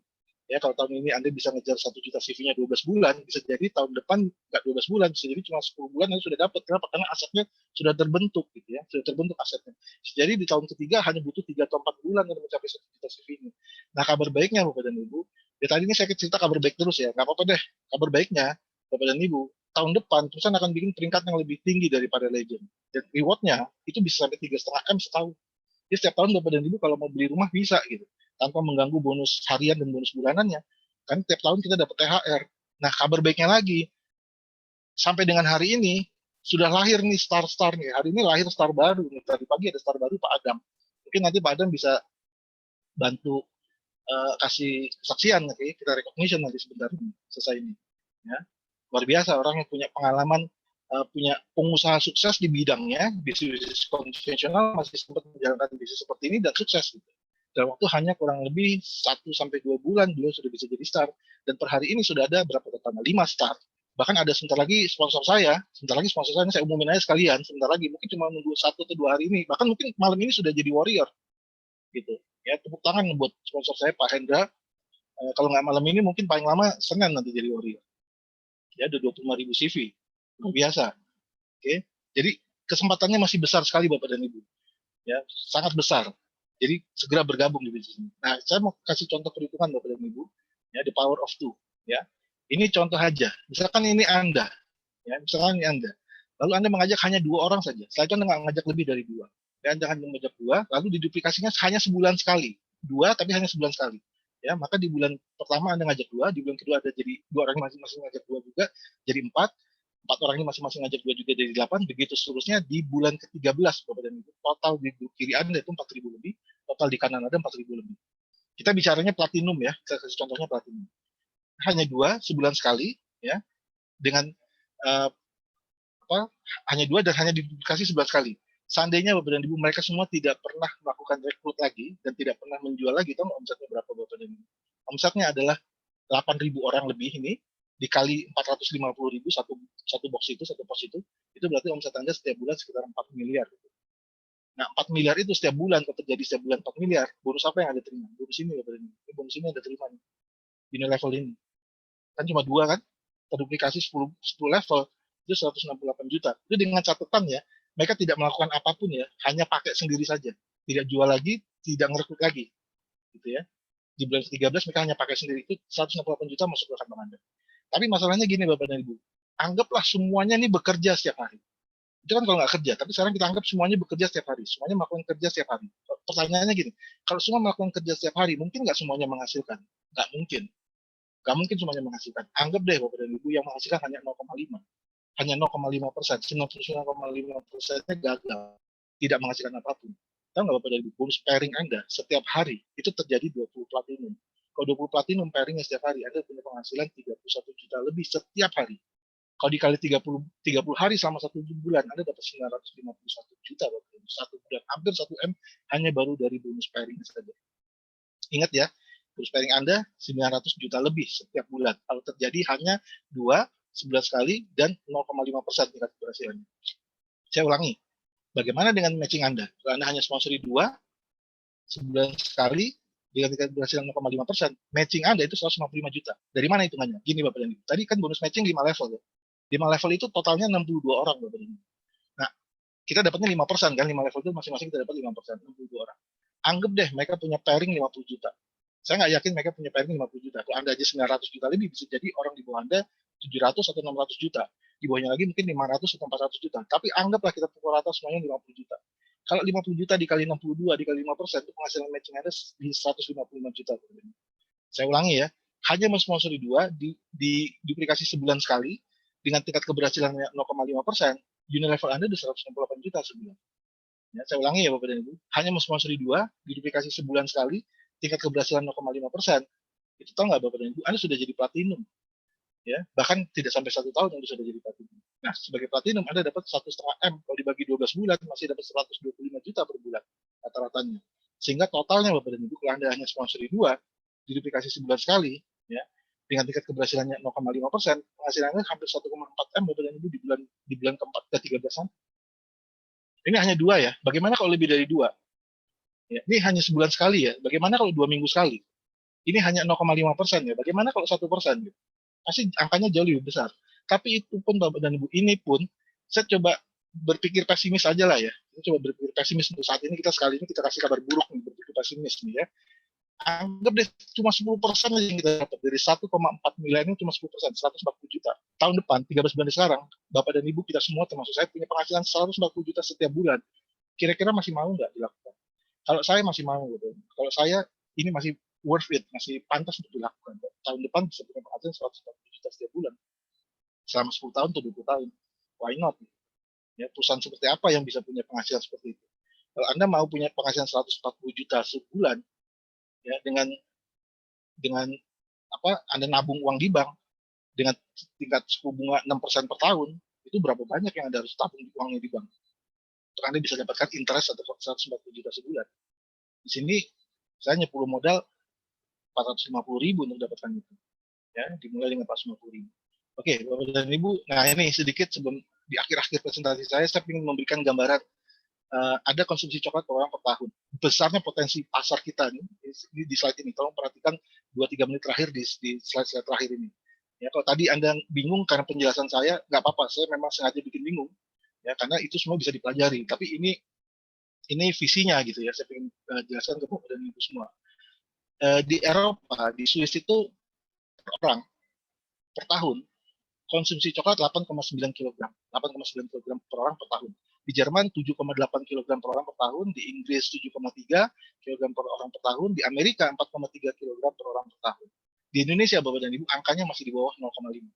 Ya, kalau tahun ini Anda bisa ngejar 1 juta CV-nya 12 bulan, bisa jadi tahun depan nggak 12 bulan, bisa jadi cuma 10 bulan Anda sudah dapat. Kenapa? Karena asetnya sudah terbentuk, gitu ya, sudah terbentuk asetnya. Jadi di tahun ketiga hanya butuh 3 atau 4 bulan untuk mencapai 1 juta CV ini. Nah, kabar baiknya Bapak dan Ibu, ya tadi ini saya cerita kabar baik terus ya, nggak apa-apa deh. Kabar baiknya, Bapak dan Ibu, tahun depan perusahaan akan bikin peringkat yang lebih tinggi daripada legend. Dan rewardnya itu bisa sampai 3,5 M setahun. Jadi setiap tahun Bapak dan Ibu kalau mau beli rumah bisa gitu, tanpa mengganggu bonus harian dan bonus bulanannya. Kan tiap tahun kita dapat THR. Nah, kabar baiknya lagi, sampai dengan hari ini sudah lahir nih star-star nih. Hari ini lahir star baru nih. Tadi pagi ada star baru, Pak Adam. Mungkin nanti Pak Adam bisa bantu kasih kesaksian, nanti kita recognition nanti sebentar selesai ini. Ya. Luar biasa orang yang punya pengalaman, punya pengusaha sukses di bidangnya, bisnis konvensional masih sempat menjalankan bisnis seperti ini dan sukses. Gitu. Dalam waktu hanya kurang lebih 1-2 bulan beliau sudah bisa jadi star. Dan per hari ini sudah ada berapa totalnya? 5 star. Bahkan ada sebentar lagi sponsor saya umumin aja sekalian, sebentar lagi, mungkin cuma nunggu 1 atau 2 hari ini, bahkan mungkin malam ini sudah jadi warrior. Gitu. Ya, tepuk tangan buat sponsor saya Pak Hendra. Kalau nggak malam ini mungkin paling lama Senin nanti jadi warrior. Ya, ada 25.000 CV. Luar biasa. Oke. Jadi kesempatannya masih besar sekali Bapak dan Ibu. Ya, sangat besar. Jadi segera bergabung di bisnis ini. Nah, saya mau kasih contoh perhitungan Bapak dan Ibu. Ya, the power of two. Ya. Ini contoh aja. Misalkan ini Anda. Ya, misalkan ini Anda. Lalu Anda mengajak hanya 2 orang saja. Setelah itu Anda nggak mengajak lebih dari 2. Dan jangan mengajak 2, lalu diduplikasinya hanya sebulan sekali. 2 tapi hanya sebulan sekali. Ya, maka di bulan pertama Anda ngajak 2, di bulan kedua ada jadi 2 orang masing-masing ngajak 2 juga, jadi 4 orang ini masing-masing ngajak 2 juga jadi 8, begitu seterusnya di bulan ke-13 Bapak dan Ibu. Total di kiri Anda itu 4.000 lebih, total di kanan ada 4.000 lebih. Kita bicaranya platinum ya, saya kasih contohnya platinum. Hanya 2 sebulan sekali ya, dengan hanya 2 dan hanya diduplikasi 11 kali. Seandainya Bapak dan Ibu mereka semua tidak pernah melakukan rekrut lagi dan tidak pernah menjual lagi, tahu nggak omsetnya berapa Bapak dan Ibu? Omsetnya adalah 8.000 orang lebih ini dikali 450.000 satu box satu pos itu berarti omset Anda setiap bulan sekitar 4 miliar. Nah, 4 miliar itu setiap bulan, kalau terjadi setiap bulan 4 miliar, bonus apa yang Anda terima? Bonus ini, Bapak dan Ibu. Ini bonus ini Anda terima nih. Unilevel ini. Kan cuma 2 kan? Terduplikasi 10 level, itu 168 juta. Itu dengan catatan ya, mereka tidak melakukan apapun ya, hanya pakai sendiri saja. Tidak jual lagi, tidak ngerekrut lagi. Gitu ya. Di bulan 13 mereka hanya pakai sendiri, itu 168 juta masuk ke kantong Anda. Tapi masalahnya gini Bapak dan Ibu, anggaplah semuanya ini bekerja setiap hari. Itu kan kalau nggak kerja, tapi sekarang kita anggap semuanya bekerja setiap hari, semuanya melakukan kerja setiap hari. Pertanyaannya gini, kalau semua melakukan kerja setiap hari, mungkin nggak semuanya menghasilkan? Nggak mungkin. Nggak mungkin semuanya menghasilkan. Anggap deh Bapak dan Ibu yang menghasilkan hanya 0,5. Hanya 0,5%. 99,5%-nya gagal. Tidak menghasilkan apapun. Tahu nggak Bapak dan Ibu, bonus pairing Anda setiap hari itu terjadi 20 platinum. Kalau 20 platinum pairingnya setiap hari, Anda punya penghasilan 31 juta lebih setiap hari. Kalau dikali 30 hari selama 1 bulan, Anda dapat 951 juta Bapak. Satu bulan, hampir 1 M hanya baru dari bonus pairing saja. Ingat ya, bonus pairing Anda 900 juta lebih setiap bulan. Kalau terjadi hanya 2, 11 kali, dan 0,5% tingkat keberhasilannya. Saya ulangi, bagaimana dengan matching Anda? Kalau Anda hanya sponsori 2, 11 kali, dengan tingkat keberhasilan 0,5%, matching Anda itu 155 juta. Dari mana hitungannya? Gini Bapak dan Ibu, tadi kan bonus matching 5 level ya. 5 level itu totalnya 62 orang Bapak dan Ibu. Nah, kita dapatnya 5% kan, 5 level itu masing-masing kita dapat 5%, 62 orang. Anggap deh mereka punya pairing 50 juta. Saya nggak yakin mereka punya pairing 50 juta. Kalau Anda aja 900 juta lebih, bisa jadi orang di bawah Anda 700 atau 600 juta. Di bawahnya lagi mungkin 500 atau 400 juta. Tapi anggaplah kita pukul rata semuanya 50 juta. Kalau 50 juta dikali 62 dikali 5%, itu penghasilan matching Anda di 155 juta. Saya ulangi ya, hanya mensponsori 2, di duplikasi sebulan sekali, dengan tingkat keberhasilannya 0,5%, Unilevel Anda di 168 juta sebulan. Ya, saya ulangi ya Bapak dan Ibu, hanya mensponsori 2, diduplikasi sebulan sekali, tingkat keberhasilan 0,5%, itu tahu nggak Bapak dan Ibu, Anda sudah jadi platinum. Ya, bahkan tidak sampai 1 tahun Anda sudah jadi platinum. Nah, sebagai platinum Anda dapat 1,5 M, kalau dibagi 12 bulan masih dapat 125 juta per bulan rata-ratanya. Sehingga totalnya Bapak dan Ibu, kalau Anda hanya sponsori 2, diduplikasi sebulan sekali, ya, dengan tingkat keberhasilannya 0,5%, penghasilannya hampir 1,4 M Bapak dan Ibu di bulan keempat ke 13-an. Ini hanya 2 ya. Bagaimana kalau lebih dari 2? Ya, ini hanya sebulan sekali ya. Bagaimana kalau 2 minggu sekali? Ini hanya 0,5% ya. Bagaimana kalau 1%? Gitu? Pasti angkanya jauh lebih besar. Tapi itu pun Bapak dan Ibu, ini pun saya coba berpikir pesimis aja lah ya. Kita coba berpikir pesimis untuk saat ini, kita sekali ini kita kasih kabar buruk nih, berpikir pesimis nih ya. Anggap deh cuma 10% aja yang kita dapat dari 1,4 miliar ini, cuma 10%, 140 juta. Tahun depan, 13 bulan sekarang, Bapak dan Ibu kita semua termasuk saya punya penghasilan 140 juta setiap bulan. Kira-kira masih mau nggak dilakukan? Kalau saya masih mau gitu. Kalau saya ini masih worth it, masih pantas untuk dilakukan. Tahun depan bisa punya penghasilan 140 juta setiap bulan. Selama 10 tahun atau 20 tahun. Why not? Ya, perusahaan seperti apa yang bisa punya penghasilan seperti itu? Kalau Anda mau punya penghasilan 140 juta sebulan, ya, dengan apa, Anda nabung uang di bank dengan tingkat suku bunga 6% per tahun, itu berapa banyak yang Anda harus tabung uangnya di bank? Untuk Anda bisa dapatkan interest atau 140 juta sebulan. Di sini saya nyepuluh modal 450.000 untuk dapatkan itu. Ya, dimulai dengan 450.000. Oke, Bapak dan Ibu, nah ini sedikit sebelum di akhir-akhir presentasi saya ingin memberikan gambaran ada konsumsi coklat per orang per tahun. Besarnya potensi pasar kita nih di slide ini. Tolong perhatikan 2-3 menit terakhir di slide-slide terakhir ini. Ya, kalau tadi Anda bingung karena penjelasan saya, nggak apa-apa. Saya memang sengaja bikin bingung. Ya, karena itu semua bisa dipelajari. Tapi ini visinya gitu ya. Saya ingin jelaskan ke Bapak dan Ibu semua. Di Eropa, di Swiss itu per orang per tahun konsumsi coklat 8,9 kg. 8,9 kg per orang per tahun. Di Jerman 7,8 kg per orang per tahun, di Inggris 7,3 kg per orang per tahun, di Amerika 4,3 kg per orang per tahun. Di Indonesia Bapak dan Ibu angkanya masih di bawah 0,5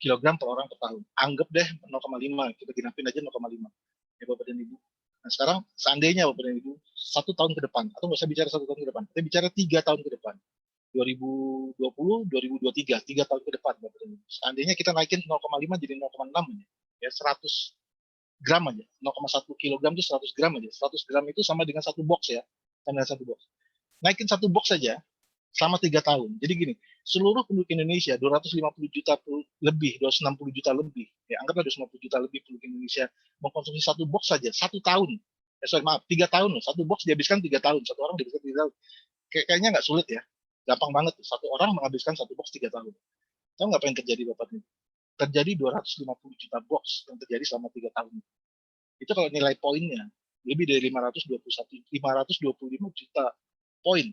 kg per orang per tahun. Anggap deh 0,5, kita genapin aja 0,5 ya Bapak dan Ibu. Nah sekarang seandainya Bapak dan Ibu 1 tahun ke depan, atau nggak usah bicara 1 tahun ke depan, kita bicara 3 tahun ke depan. 2020, 2023, 3 tahun ke depan. Seandainya kita naikin 0,5 jadi 0,6 ya, 100 gram aja. 0,1 kilogram itu 100 gram aja. 100 gram itu sama dengan satu box ya. Sama dengan satu box. Naikin satu box saja selama 3 tahun. Jadi gini, seluruh penduduk Indonesia 250 juta lebih, 260 juta lebih, ya anggaplah 250 juta lebih penduduk Indonesia mengkonsumsi satu box saja 1 tahun. Sorry, maaf, 3 tahun loh. Satu box dihabiskan 3 tahun. Satu orang dihabiskan 3 tahun. Kayaknya nggak sulit ya. Gampang banget tuh. Satu orang menghabiskan satu box 3 tahun. Tahu nggak apa yang terjadi Bapak ini? Terjadi 250 juta box yang terjadi selama 3 tahun. Itu kalau nilai poinnya lebih dari 525 juta poin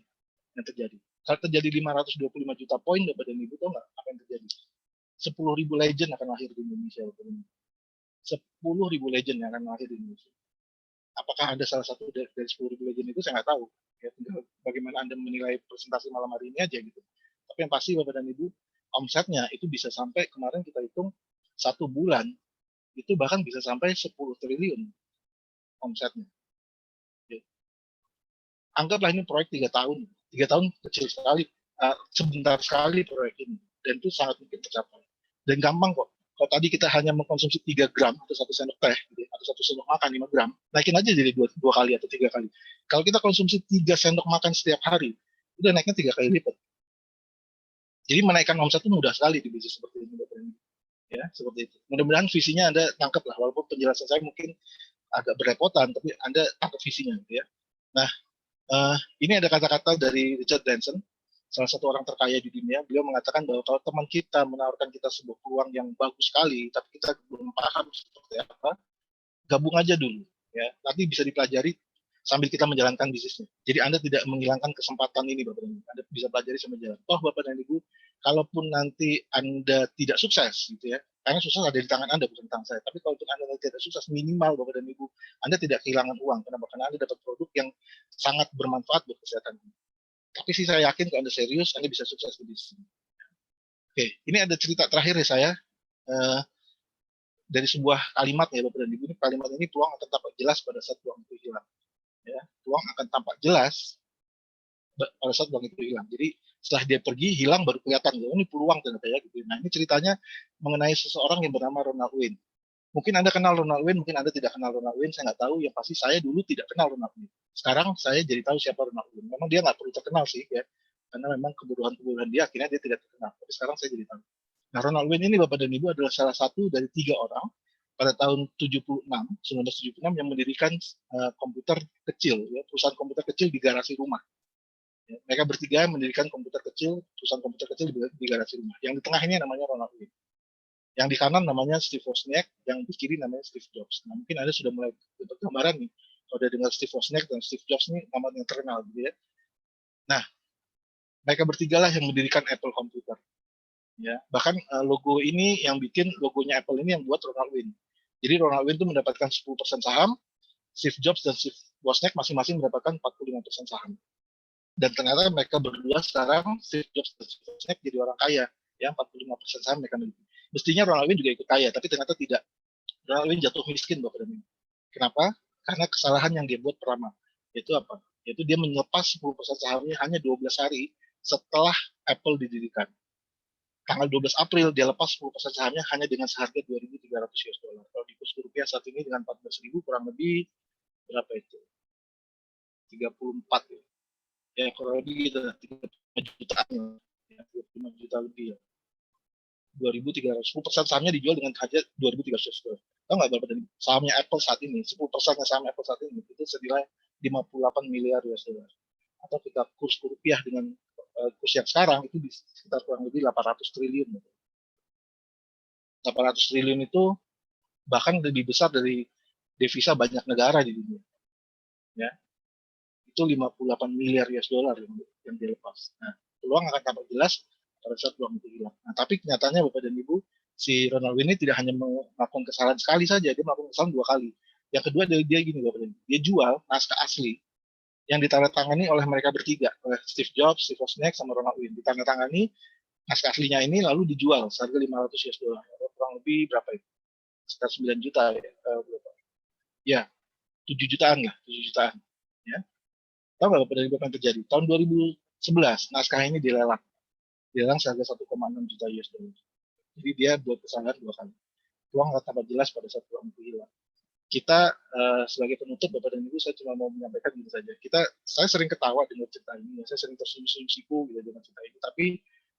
yang terjadi. Kalau terjadi 525 juta poin, Bapak dan Ibu tahu nggak apa yang terjadi? 10.000 legend akan lahir di Indonesia. 10.000 legend yang akan lahir di Indonesia. Apakah Anda salah satu dari 10.000 legend itu, saya nggak tahu. Ya, bagaimana Anda menilai presentasi malam hari ini aja gitu. Tapi yang pasti Bapak dan Ibu, omsetnya itu bisa sampai, kemarin kita hitung 1 bulan, itu bahkan bisa sampai 10 triliun omsetnya. Ya. Anggaplah ini proyek 3 tahun. 3 tahun kecil sekali, sebentar sekali proyek ini. Dan itu sangat mungkin tercapai. Dan gampang kok. Kalau tadi kita hanya mengkonsumsi 3 gram atau 1 sendok teh, gitu, atau 1 sendok makan 5 gram, naikin aja jadi 2 kali atau 3 kali. Kalau kita konsumsi 3 sendok makan setiap hari, udah naiknya 3 kali lipat. Jadi menaikkan omset itu mudah sekali di bisnis seperti ini. Ya, seperti itu. Mudah-mudahan visinya Anda tangkap lah, walaupun penjelasan saya mungkin agak berepotan, tapi Anda tangkap visinya. Ya. Nah, ini ada kata-kata dari Richard Branson, salah satu orang terkaya di dunia. Beliau mengatakan bahwa kalau teman kita menawarkan kita sebuah peluang yang bagus sekali, tapi kita belum paham seperti apa, gabung aja dulu. Ya, nanti bisa dipelajari sambil kita menjalankan bisnisnya. Jadi Anda tidak menghilangkan kesempatan ini, Bapak dan Ibu. Anda bisa pelajari sambil jalan. Toh Bapak dan Ibu, kalaupun nanti Anda tidak sukses, gitu ya, karena sukses ada di tangan Anda, bukan tangan saya. Tapi kalau Anda tidak sukses, minimal Bapak dan Ibu, Anda tidak kehilangan uang. Kenapa? Karena Anda dapat produk yang sangat bermanfaat buat kesehatan. Tapi sih saya yakin kalau Anda serius, Anda bisa sukses di bisnis. Oke, ini ada cerita terakhir ya saya. Dari sebuah kalimat ya Bapak dan Ibu, ini kalimat ini, peluang akan tampak jelas pada saat peluang itu hilang. Ya, peluang akan tampak jelas pada saat peluang itu hilang. Jadi setelah dia pergi, hilang, baru kelihatan, oh, ini peluang ternyata ya. Gitu. Nah, ini ceritanya mengenai seseorang yang bernama Ronald Wayne. Mungkin Anda kenal Ronald Wayne, mungkin Anda tidak kenal Ronald Wayne, saya nggak tahu. Yang pasti saya dulu tidak kenal Ronald Wayne. Sekarang saya jadi tahu siapa Ronald Wayne. Memang dia nggak perlu terkenal sih, ya, karena memang kebodohan-kebodohan dia akhirnya dia tidak terkenal. Tapi sekarang saya jadi tahu. Nah, Ronald Wayne ini Bapak dan Ibu adalah salah satu dari 3 orang pada tahun 1976 yang mendirikan komputer kecil, ya, perusahaan komputer kecil di garasi rumah. Ya, mereka bertiga mendirikan komputer kecil, perusahaan komputer kecil di garasi rumah. Yang di tengah ini namanya Ronald Wayne. Yang di kanan namanya Steve Wozniak, yang di kiri namanya Steve Jobs. Nah, mungkin Anda sudah mulai dapat gambaran nih, kalau udah dengar Steve Wozniak dan Steve Jobs ini nama yang terkenal, gitu ya. Nah, mereka bertiga lah yang mendirikan Apple Computer. Ya, bahkan logo ini yang bikin logonya Apple ini yang buat Ronald Wayne. Jadi Ronald Wayne itu mendapatkan 10% saham, Steve Jobs dan Steve Wozniak masing-masing mendapatkan 45% saham. Dan ternyata mereka berdua sekarang, Steve Jobs dan Steve Wozniak, jadi orang kaya, ya 45% saham mereka miliki. Mestinya Ronald Wayne juga ikut kaya, tapi ternyata tidak. Ronald Wayne jatuh miskin Bapak dan Ibu. Kenapa? Karena kesalahan yang dia buat pertama. Yaitu apa? Yaitu dia menyepas 10% sahamnya hanya 12 hari setelah Apple didirikan. Tanggal 12 April dia lepas 10% sahamnya hanya dengan seharga 2.300 US dollar. Kalau di kurs rupiah saat ini dengan 14.000 kurang lebih berapa itu? 34 ya. Ya kurang lebih gitu, 35 jutaan ya, 35 juta lebih ya. 2.300, 10% sahamnya dijual dengan harga 2.300 dolar. Tahu nggak berapa dari sahamnya Apple saat ini? 10% saham Apple saat ini itu senilai 58 miliar US dollar. Atau kita kurs rupiah dengan kurs yang sekarang itu di sekitar kurang lebih 800 triliun. 800 triliun itu bahkan lebih besar dari devisa banyak negara di dunia. Ya. Itu 58 miliar US dollar yang dilepas. Nah, peluang akan tampak jelas pada saat peluang itu hilang. Nah, tapi kenyataannya Bapak dan Ibu, si Ronald Wayne ini tidak hanya melakukan kesalahan sekali saja, dia melakukan kesalahan 2 kali. Yang kedua dia gini Bapak dan Ibu, dia jual naskah asli yang ditandatangani oleh mereka bertiga, oleh Steve Jobs, Steve Wozniak, sama Ronald Wayne. Ditandatangani naskah aslinya ini lalu dijual seharga 500 US dollar. Kurang lebih berapa itu? Sekitar 9 juta ya. Ya, 7 jutaan lah, 7 jutaan. Ya. Tahu nggak Bapak dan Ibu apa yang terjadi? Tahun 2011, naskah ini dilelang. Dilelang seharga 1,6 juta US dollar. Jadi dia buat kesalahan 2 kali. Uang nggak tambah jelas pada saat uang itu hilang. kita sebagai penutup Bapak dan Ibu, saya cuma mau menyampaikan gitu saja. Saya sering ketawa dengan cerita ini, saya sering tersenyum-senyum siku gitu dengan cerita ini, tapi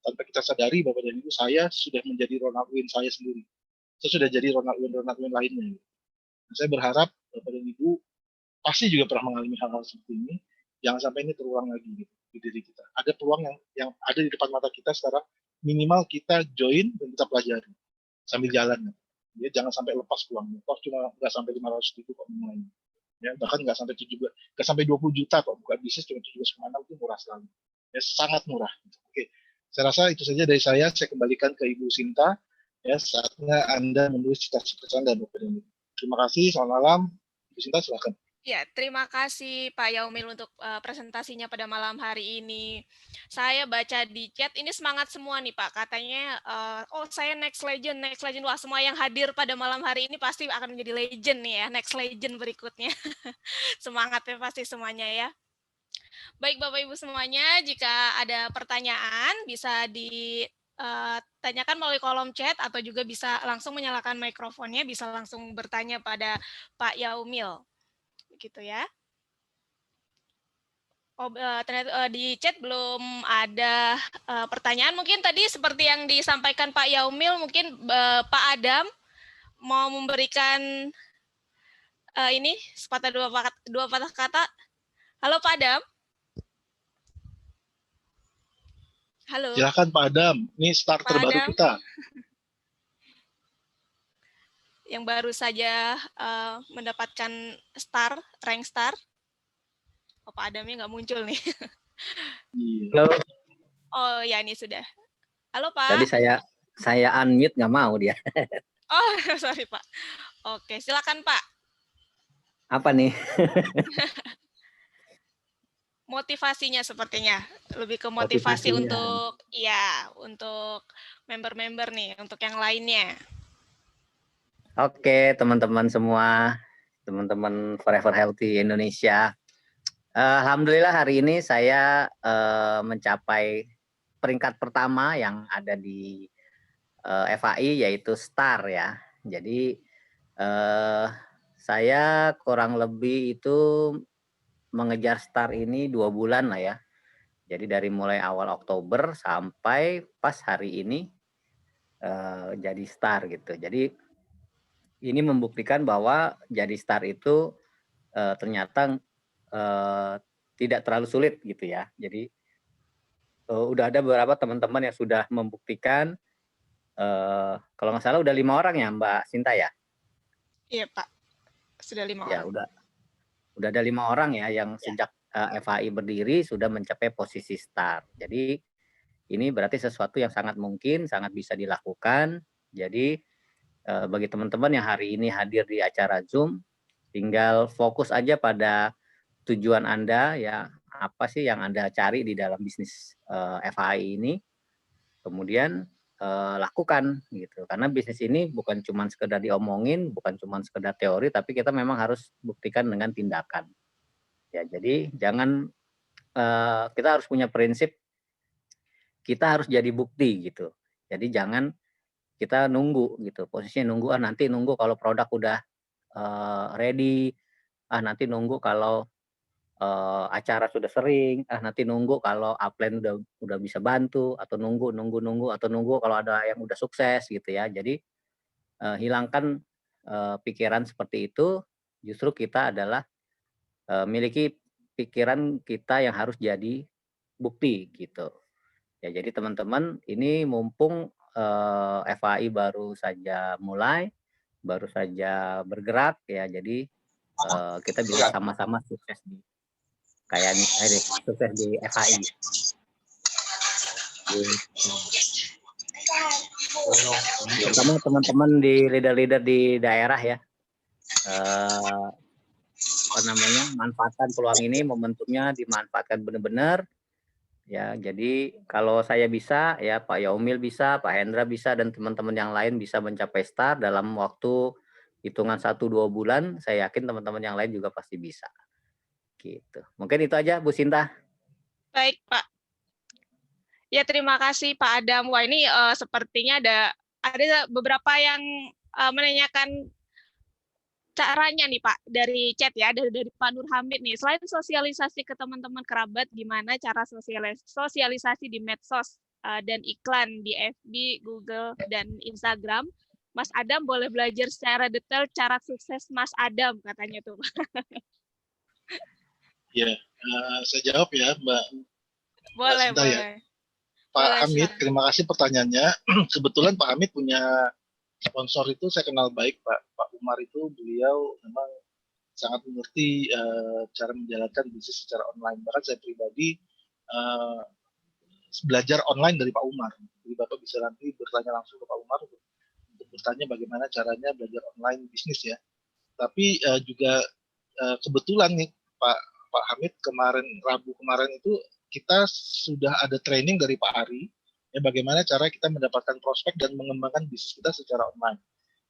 tanpa kita sadari Bapak dan Ibu, saya sudah menjadi Ronald Wayne saya sendiri. Saya sudah jadi Ronald Wayne lainnya. Nah, saya berharap Bapak dan Ibu pasti juga pernah mengalami hal-hal seperti ini. Jangan sampai ini terulang lagi gitu, di diri kita. Ada peluang yang ada di depan mata kita sekarang, minimal kita join dan kita pelajari sambil jalan. Ya, jangan sampai lepas peluangnya. Toh cuma nggak sampai 500.000 kok mulainya. Ya, bahkan nggak sampai 17, nggak sampai 20 juta kok buka bisnis cuma 17,6 itu murah sekali. Ya, sangat murah. Oke, saya rasa itu saja dari saya. Saya kembalikan ke Ibu Sinta. Ya, saatnya Anda menulis cita-cita Anda, Bapak dan Ibu. Terima kasih. Selamat malam. Ibu Sinta, silakan. Ya, terima kasih Pak Yaumil untuk presentasinya pada malam hari ini. Saya baca di chat, ini semangat semua nih Pak. Katanya, oh saya next legend. Wah, semua yang hadir pada malam hari ini pasti akan menjadi legend nih ya, next legend berikutnya. Semangatnya pasti semuanya ya. Baik Bapak Ibu semuanya, jika ada pertanyaan bisa ditanyakan melalui kolom chat atau juga bisa langsung menyalakan mikrofonnya, bisa langsung bertanya pada Pak Yaumil. Begitu ya. Oh, ternyata di chat belum ada pertanyaan. Mungkin tadi seperti yang disampaikan Pak Yaumil, mungkin Pak Adam mau memberikan ini sepatah dua patah kata. Halo Pak Adam. Halo. Silakan Pak Adam. Ini starter Pak baru Adam. kita. Yang baru saja mendapatkan rank star. Oh, Pak Adamnya nggak muncul nih. Halo. Oh ya, ini sudah. Halo Pak. Tadi saya unmute nggak mau dia. Oh sorry Pak. Oke, silakan Pak. Apa nih? Motivasinya sepertinya lebih ke motivasi untuk untuk member-member nih, untuk yang lainnya. Oke, teman-teman semua, teman-teman Forever Healthy Indonesia. Alhamdulillah hari ini saya mencapai peringkat pertama yang ada di FAI yaitu STAR ya. Jadi saya kurang lebih itu mengejar STAR ini 2 bulan lah ya. Jadi dari mulai awal Oktober sampai pas hari ini jadi STAR gitu. Jadi ini membuktikan bahwa jadi STAR itu ternyata tidak terlalu sulit gitu ya. Jadi udah ada beberapa teman-teman yang sudah membuktikan. Kalau nggak salah udah 5 orang ya Mbak Sinta ya? Iya Pak, sudah 5 Ya orang. udah ada 5 orang ya yang sejak FAI berdiri sudah mencapai posisi STAR. Jadi ini berarti sesuatu yang sangat mungkin, sangat bisa dilakukan. Jadi bagi teman-teman yang hari ini hadir di acara Zoom, tinggal fokus aja pada tujuan Anda ya, apa sih yang Anda cari di dalam bisnis FAI ini. Kemudian lakukan gitu. Karena bisnis ini bukan cuma sekedar diomongin, bukan cuma sekedar teori, tapi kita memang harus buktikan dengan tindakan. Ya, jadi jangan kita harus punya prinsip kita harus jadi bukti gitu. Jadi jangan kita nunggu gitu, posisinya nunggu, nanti nunggu kalau produk udah ready, nanti nunggu kalau acara sudah sering, nanti nunggu kalau upline udah bisa bantu, atau nunggu atau nunggu kalau ada yang udah sukses gitu ya. Jadi hilangkan pikiran seperti itu, justru kita adalah miliki pikiran kita yang harus jadi bukti gitu. Ya jadi teman-teman ini mumpung FAI baru saja mulai, baru saja bergerak ya, jadi kita bisa sama-sama sukses di sukses di FAI. Terutama teman-teman di leader-leader di daerah ya, manfaatkan peluang ini, momentumnya dimanfaatkan benar-benar. Ya, jadi kalau saya bisa, ya Pak Yaumil bisa, Pak Hendra bisa, dan teman-teman yang lain bisa mencapai STAR dalam waktu hitungan 1-2 bulan, saya yakin teman-teman yang lain juga pasti bisa. Gitu. Mungkin itu aja Bu Sinta. Baik Pak. Ya terima kasih Pak Adam. Wah ini sepertinya ada beberapa yang menanyakan caranya nih Pak, dari chat ya, dari Pak Nur Hamid nih, selain sosialisasi ke teman-teman kerabat, gimana cara sosialisasi di medsos dan iklan di FB, Google, dan Instagram, Mas Adam boleh belajar secara detail cara sukses Mas Adam, katanya tuh. Ya, saya jawab ya, Mbak Boleh, Sinta ya. boleh. Pak Boleh, Hamid, silakan. terima kasih pertanyaannya. Kebetulan Pak Hamid punya sponsor itu saya kenal baik, Pak Umar itu beliau memang sangat mengerti cara menjalankan bisnis secara online. Bahkan saya pribadi uh, belajar online dari Pak Umar. Jadi Bapak bisa nanti bertanya langsung ke Pak Umar untuk bertanya bagaimana caranya belajar online bisnis ya. Tapi juga kebetulan nih Pak Hamid kemarin Rabu kemarin itu kita sudah ada training dari Pak Ari ya bagaimana cara kita mendapatkan prospek dan mengembangkan bisnis kita secara online.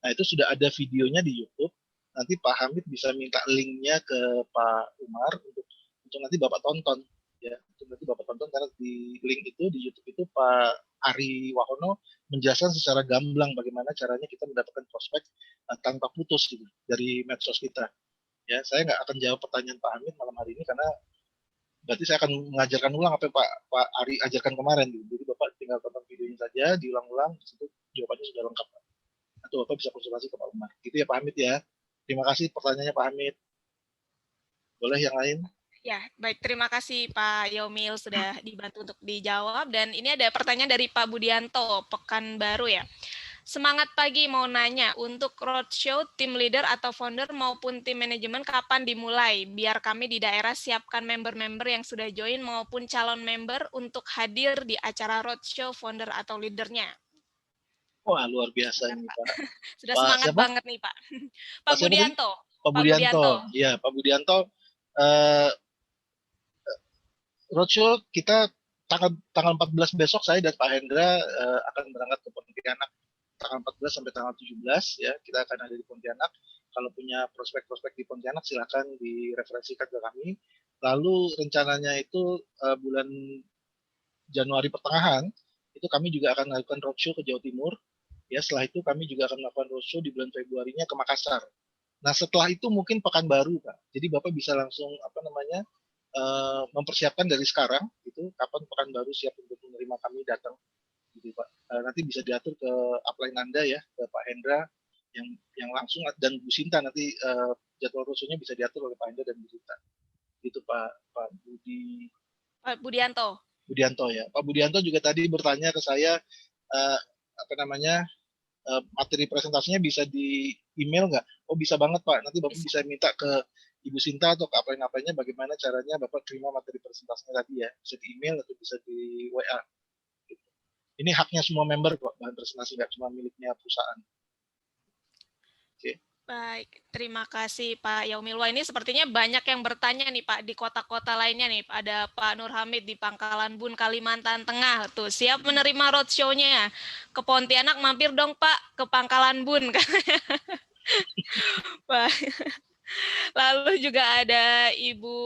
Nah itu sudah ada videonya di YouTube. Nanti Pak Hamid bisa minta linknya ke Pak Umar untuk nanti Bapak tonton ya. Untuk nanti Bapak tonton karena di link itu di YouTube itu Pak Ari Wahono menjelaskan secara gamblang bagaimana caranya kita mendapatkan prospek tanpa putus gitu dari medsos kita. Ya, saya nggak akan jawab pertanyaan Pak Hamid malam hari ini karena berarti saya akan mengajarkan ulang apa yang Pak Ari ajarkan kemarin. Gitu. Jadi Bapak tinggal tonton videonya saja, diulang-ulang, di situ jawabannya sudah lengkap. Atau Bapak bisa konsultasi ke Pak Umar. Gitu ya Pak Hamid ya. Terima kasih pertanyaannya Pak Hamid. Boleh yang lain? Ya, baik. Terima kasih Pak Yomil sudah dibantu untuk dijawab. Dan ini ada pertanyaan dari Pak Budianto, Pekanbaru ya. Semangat pagi mau nanya, untuk roadshow tim leader atau founder maupun tim manajemen kapan dimulai? Biar kami di daerah siapkan member-member yang sudah join maupun calon member untuk hadir di acara roadshow founder atau leadernya. Wah, luar biasa ini Pak. Sudah Pak semangat siapa? banget nih Pak. Pak Pak siapa tadi? Budianto. Pak Budianto. Iya, Pak Budianto. Roadshow kita tanggal 14 besok saya dan Pak Hendra akan berangkat ke Pontianak tanggal 14 sampai tanggal 17 ya. Kita akan ada di Pontianak. Kalau punya prospek-prospek di Pontianak silakan direferensikan ke kami. Lalu rencananya itu bulan Januari pertengahan itu kami juga akan melakukan roadshow ke Jawa Timur. Ya, setelah itu kami juga akan melakukan roadshow di bulan Februarinya ke Makassar. Nah, setelah itu mungkin Pekanbaru, Pak. Jadi Bapak bisa langsung mempersiapkan dari sekarang itu kapan Pekanbaru siap untuk menerima kami datang gitu Pak. Nanti bisa diatur ke upline Anda ya, ke Pak Hendra yang langsung dan Bu Sinta nanti jadwal roadshow-nya bisa diatur oleh Pak Hendra dan Bu Sinta. Gitu Pak Budianto ya. Pak Budianto juga tadi bertanya ke saya materi presentasinya bisa di email nggak? Oh bisa banget Pak. Nanti Bapak bisa minta ke Ibu Sinta atau ke apa-apanya bagaimana caranya Bapak terima materi presentasinya tadi ya. Bisa di email atau bisa di WA. Gitu. Ini haknya semua member kok, bahan presentasi nggak cuma miliknya perusahaan. Oke. Baik, terima kasih Pak Yaumil. Wah, ini sepertinya banyak yang bertanya nih Pak di kota-kota lainnya nih. Ada Pak Nur Hamid di Pangkalan Bun, Kalimantan Tengah. Tuh, siap menerima roadshow-nya. Ke Pontianak mampir dong Pak, ke Pangkalan Bun. Pak. Lalu juga ada Ibu,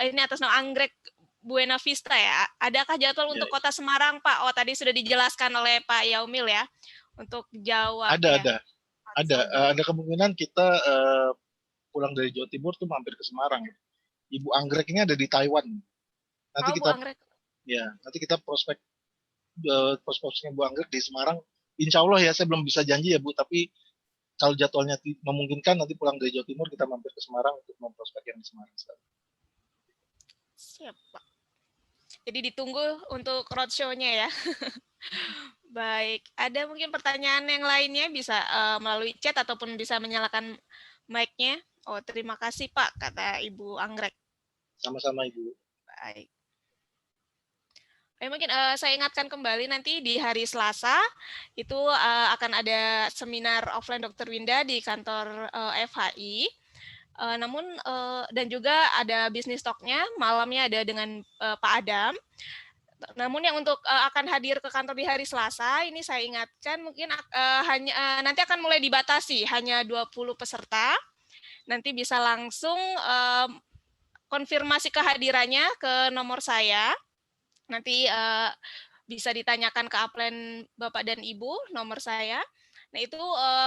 ini atas nama Anggrek Buena Vista ya. Adakah jadwal untuk Kota Semarang Pak? Oh, tadi sudah dijelaskan oleh Pak Yaumil ya. Untuk Jawa. Ada kemungkinan kita pulang dari Jawa Timur tuh mampir ke Semarang. Ibu Anggrek ini ada di Taiwan. Nanti nanti kita prospeknya Bu Anggrek di Semarang. Insya Allah ya, saya belum bisa janji ya Bu, tapi kalau jadwalnya memungkinkan nanti pulang dari Jawa Timur kita mampir ke Semarang untuk memprospek yang di Semarang. Siap Pak. Jadi ditunggu untuk roadshow-nya ya. Baik, ada mungkin pertanyaan yang lainnya bisa melalui chat ataupun bisa menyalakan mic-nya. Oh, terima kasih Pak, kata Ibu Anggrek. Sama-sama Ibu. Baik. Mungkin saya ingatkan kembali nanti di hari Selasa itu akan ada seminar offline Dr. Winda di kantor FHI. Namun dan juga ada bisnis talk-nya, malamnya ada dengan Pak Adam. Namun yang untuk akan hadir ke kantor di hari Selasa, ini saya ingatkan mungkin nanti akan mulai dibatasi, hanya 20 peserta. Nanti bisa langsung konfirmasi kehadirannya ke nomor saya. Nanti bisa ditanyakan ke upline Bapak dan Ibu, nomor saya. Nah itu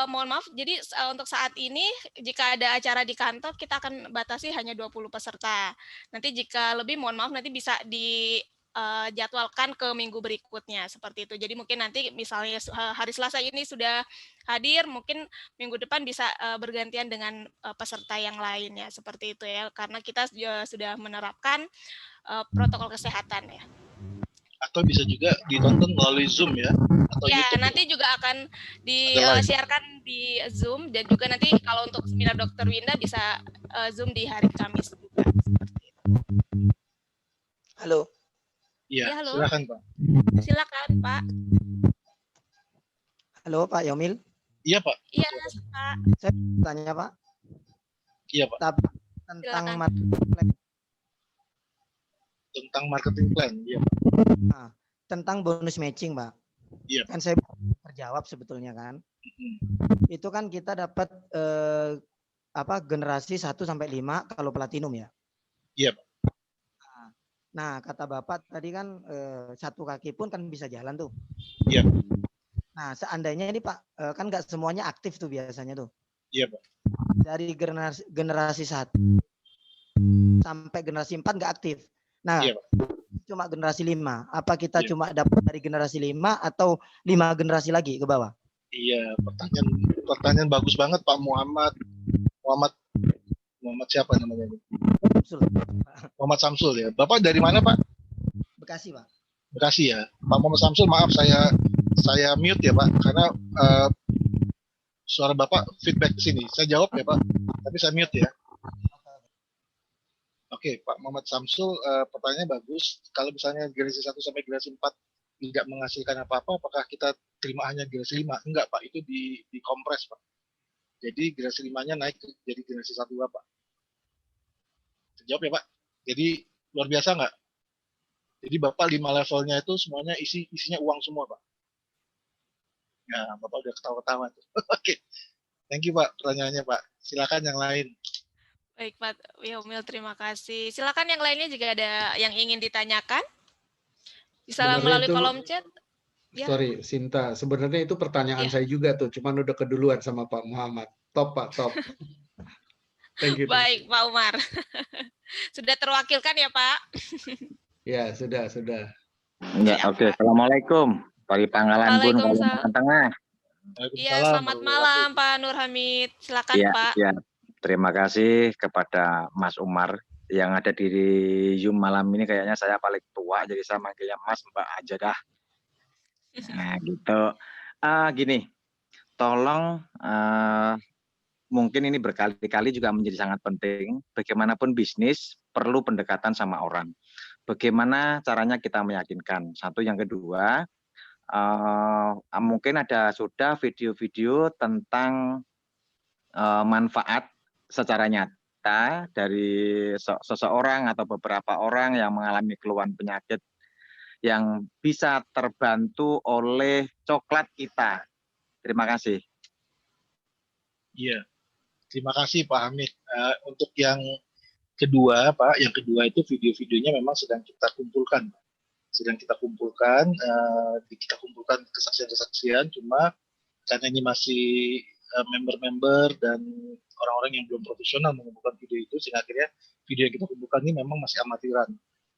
mohon maaf, jadi untuk saat ini jika ada acara di kantor kita akan batasi hanya 20 peserta. Nanti jika lebih mohon maaf nanti bisa dijadwalkan ke minggu berikutnya seperti itu. Jadi mungkin nanti misalnya hari Selasa ini sudah hadir, mungkin minggu depan bisa bergantian dengan peserta yang lainnya seperti itu ya. Karena kita sudah menerapkan protokol kesehatan ya. Atau bisa juga ditonton melalui Zoom ya, atau Ya, YouTube. nanti juga akan Ada live. disiarkan di Zoom dan juga nanti kalau untuk seminar Dr. Winda bisa Zoom di hari Kamis juga seperti itu. Halo. Iya, Ya, halo. silakan Pak. Silakan Pak. Halo Pak Yaumil. Iya Pak. Iya Pak. Saya tanya Pak. Iya Pak. Tentang Silakan. marketing plan. Tentang marketing plan. Iya. Nah, tentang bonus matching Pak. Iya. Kan saya terjawab sebetulnya kan. Itu kan kita dapat generasi 1 sampai 5 kalau platinum ya. Iya Pak. Nah, kata Bapak tadi kan satu kaki pun kan bisa jalan tuh. Iya. Nah, seandainya ini Pak, kan nggak semuanya aktif tuh biasanya tuh. Iya Pak. Dari generasi 1 sampai generasi 4 nggak aktif. Nah, Iya, Pak. Cuma generasi 5. Apa kita Iya. cuma dapat dari generasi 5 atau 5 generasi lagi ke bawah? Iya, pertanyaan bagus banget Pak Muhammad siapa namanya? Samsul. Muhammad Samsul ya. Bapak dari mana Pak? Bekasi Pak. Bekasi ya. Pak Muhammad Samsul, maaf saya mute ya Pak, karena suara Bapak feedback ke sini. Saya jawab ya Pak, tapi saya mute ya. Oke, Pak Muhammad Samsul, pertanyaannya bagus. Kalau misalnya generasi 1 sampai generasi 4 tidak menghasilkan apa-apa, apakah kita terima hanya generasi 5? Enggak Pak, itu dikompres Pak. Jadi generasi 5-nya naik jadi generasi 1 Pak. Jawab ya Pak. Jadi luar biasa nggak? Jadi Bapak 5 levelnya itu semuanya isinya uang semua Pak. Ya, Bapak udah ketawa-ketawa tuh. Oke. Thank you Pak pertanyaannya Pak. Silakan yang lain. Baik Pak Yaumil, terima kasih. Silakan yang lainnya jika ada yang ingin ditanyakan. Bisa melalui kolom chat. Ya. Sorry, Sinta. Sebenarnya itu pertanyaan saya juga tuh, cuman udah keduluan sama Pak Muhammad. Top Pak, top. Thank you. Baik Pak Umar. Sudah terwakilkan ya Pak? Ya, sudah. Ya, oke. Assalamualaikum. Dari Pangkalan Bun, Kalimantan Tengah. Iya, selamat malam Pak Nur Hamid. Silakan ya, Pak. Ya. Terima kasih kepada Mas Umar yang ada di Zoom malam ini. Kayaknya saya paling tua, jadi saya manggilnya Mas Mbak aja dah. Nah, gitu. Gini, tolong mungkin ini berkali-kali juga menjadi sangat penting. Bagaimanapun bisnis perlu pendekatan sama orang. Bagaimana caranya kita meyakinkan? Satu, yang kedua, mungkin sudah video-video tentang manfaat secara nyata dari seseorang atau beberapa orang yang mengalami keluhan penyakit yang bisa terbantu oleh coklat kita. Terima kasih. Iya, terima kasih Pak Hamid. Untuk yang kedua Pak, itu video-videonya memang sedang kita kumpulkan. Kita kumpulkan kesaksian-kesaksian, cuma karena ini masih member-member dan orang-orang yang belum profesional mengumpulkan video itu, sehingga akhirnya video yang kita kumpulkan ini memang masih amatiran.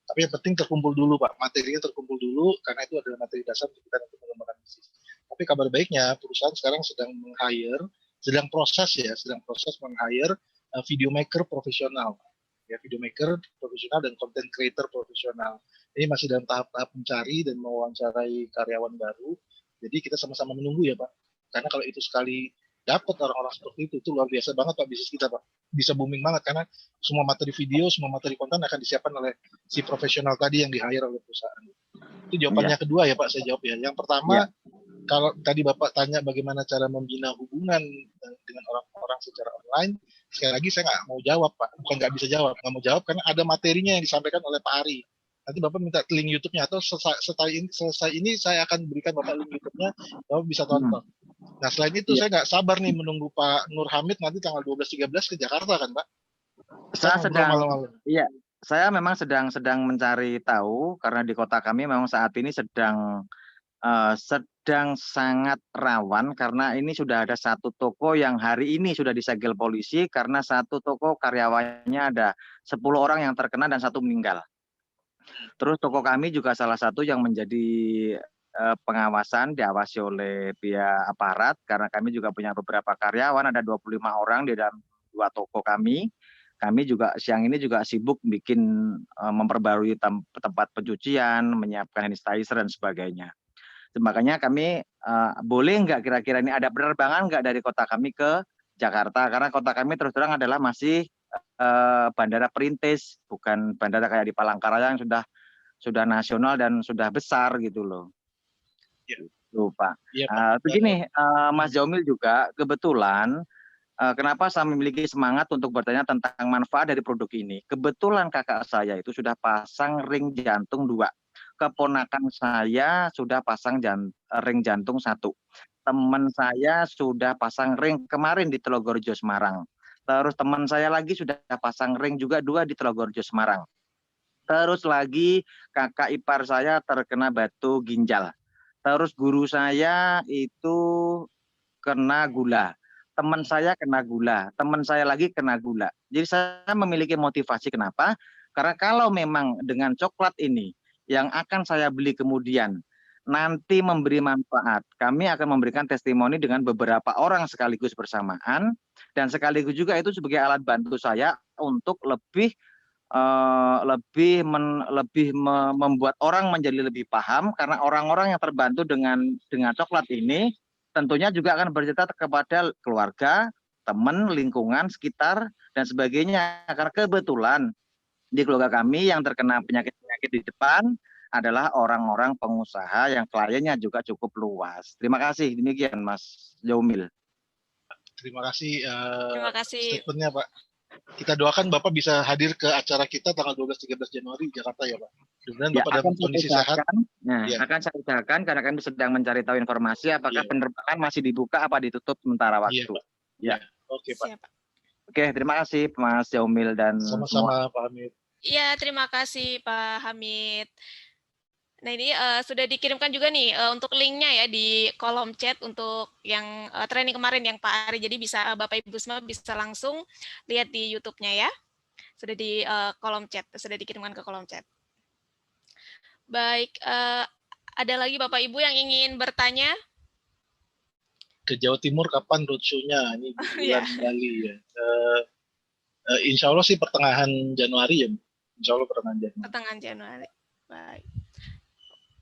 Tapi yang penting terkumpul dulu Pak, materinya terkumpul dulu, karena itu adalah materi dasar untuk kita nanti mengembangkan bisnis. Tapi kabar baiknya, perusahaan sekarang sedang proses meng-hire video maker profesional. Ya, video maker profesional dan content creator profesional. Ini masih dalam tahap mencari dan mewawancarai karyawan baru. Jadi kita sama-sama menunggu ya Pak. Karena kalau itu sekali dapat orang-orang seperti itu luar biasa banget Pak bisnis kita Pak. Bisa booming banget karena semua materi video, semua materi konten akan disiapkan oleh si profesional tadi yang di-hire oleh perusahaan. Itu jawabannya kedua ya Pak, saya jawab ya. Yang pertama, kalau tadi Bapak tanya bagaimana cara membina hubungan dengan orang-orang secara online, sekali lagi saya nggak mau jawab Pak. Bukan nggak bisa jawab, nggak mau jawab karena ada materinya yang disampaikan oleh Pak Ari. Nanti Bapak minta link YouTube-nya atau selesai ini saya akan berikan Bapak link YouTube-nya, Bapak bisa tonton. Nah selain itu saya nggak sabar nih menunggu Pak Nur Hamid nanti tanggal 12-13 ke Jakarta kan Pak? Saya memang sedang mencari tahu karena di kota kami memang saat ini sedang sedang sangat rawan karena ini sudah ada satu toko yang hari ini sudah disegel polisi karena satu toko karyawannya ada 10 orang yang terkena dan 1 meninggal. Terus toko kami juga salah satu yang menjadi pengawasan, diawasi oleh pihak aparat karena kami juga punya beberapa karyawan, ada 25 orang di dalam 2 toko kami. Kami juga siang ini juga sibuk bikin memperbarui tempat pencucian, menyiapkan hand sanitizer dan sebagainya. Makanya kami boleh nggak kira-kira ini ada penerbangan nggak dari kota kami ke Jakarta? Karena kota kami terus terang adalah masih bandara perintis, bukan bandara kayak di Palangkaraya yang sudah nasional dan sudah besar gitu loh. Ya. Tuh, Pak. Iya, Pak. Begini, Mas Jaumil juga kebetulan kenapa saya memiliki semangat untuk bertanya tentang manfaat dari produk ini. Kebetulan kakak saya itu sudah pasang ring jantung 2. Keponakan saya sudah pasang ring jantung 1. Teman saya sudah pasang ring kemarin di Telogorjo Semarang. Terus teman saya lagi sudah pasang ring juga 2 di Telogorjo Semarang. Terus lagi kakak ipar saya terkena batu ginjal. Terus guru saya itu kena gula. Teman saya kena gula, teman saya lagi kena gula. Jadi saya memiliki motivasi kenapa? Karena kalau memang dengan coklat ini yang akan saya beli kemudian nanti memberi manfaat, kami akan memberikan testimoni dengan beberapa orang sekaligus bersamaan dan sekaligus juga itu sebagai alat bantu saya untuk lebih membuat orang menjadi lebih paham karena orang-orang yang terbantu dengan coklat ini tentunya juga akan bercerita kepada keluarga, teman, lingkungan, sekitar, dan sebagainya. Karena kebetulan di keluarga kami yang terkena penyakit-penyakit di depan adalah orang-orang pengusaha yang kliennya juga cukup luas. Terima kasih. Demikian Mas Jaumil. Terima kasih, Terima kasih. statementnya, Pak. Kita doakan Bapak bisa hadir ke acara kita tanggal 12-13 Januari di Jakarta ya, Pak. Mudah-mudahan Ya, Bapak dalam kondisi sehat. Ya. Akan saya usahakan karena kami sedang mencari tahu informasi apakah Iya. penerbangan masih dibuka apa ditutup sementara waktu. Iya, Pak. Ya. Oke, Pak. Siap, Pak. Oke, terima kasih Mas Jaumil dan semua. Sama-sama, Pak Hamid. Iya, terima kasih Pak Hamid. Nah ini sudah dikirimkan juga nih untuk linknya ya di kolom chat untuk yang training kemarin yang Pak Ari. Jadi bisa Bapak Ibu semua bisa langsung lihat di YouTube-nya ya. Sudah di kolom chat, sudah dikirimkan ke kolom chat. Baik, ada lagi Bapak Ibu yang ingin bertanya? Ke Jawa Timur kapan roadshow-nya? Ini bulan Bali ya. Insya Allah sih pertengahan Januari ya. Insya Allah pertengahan Januari. Pertengahan Januari. Baik.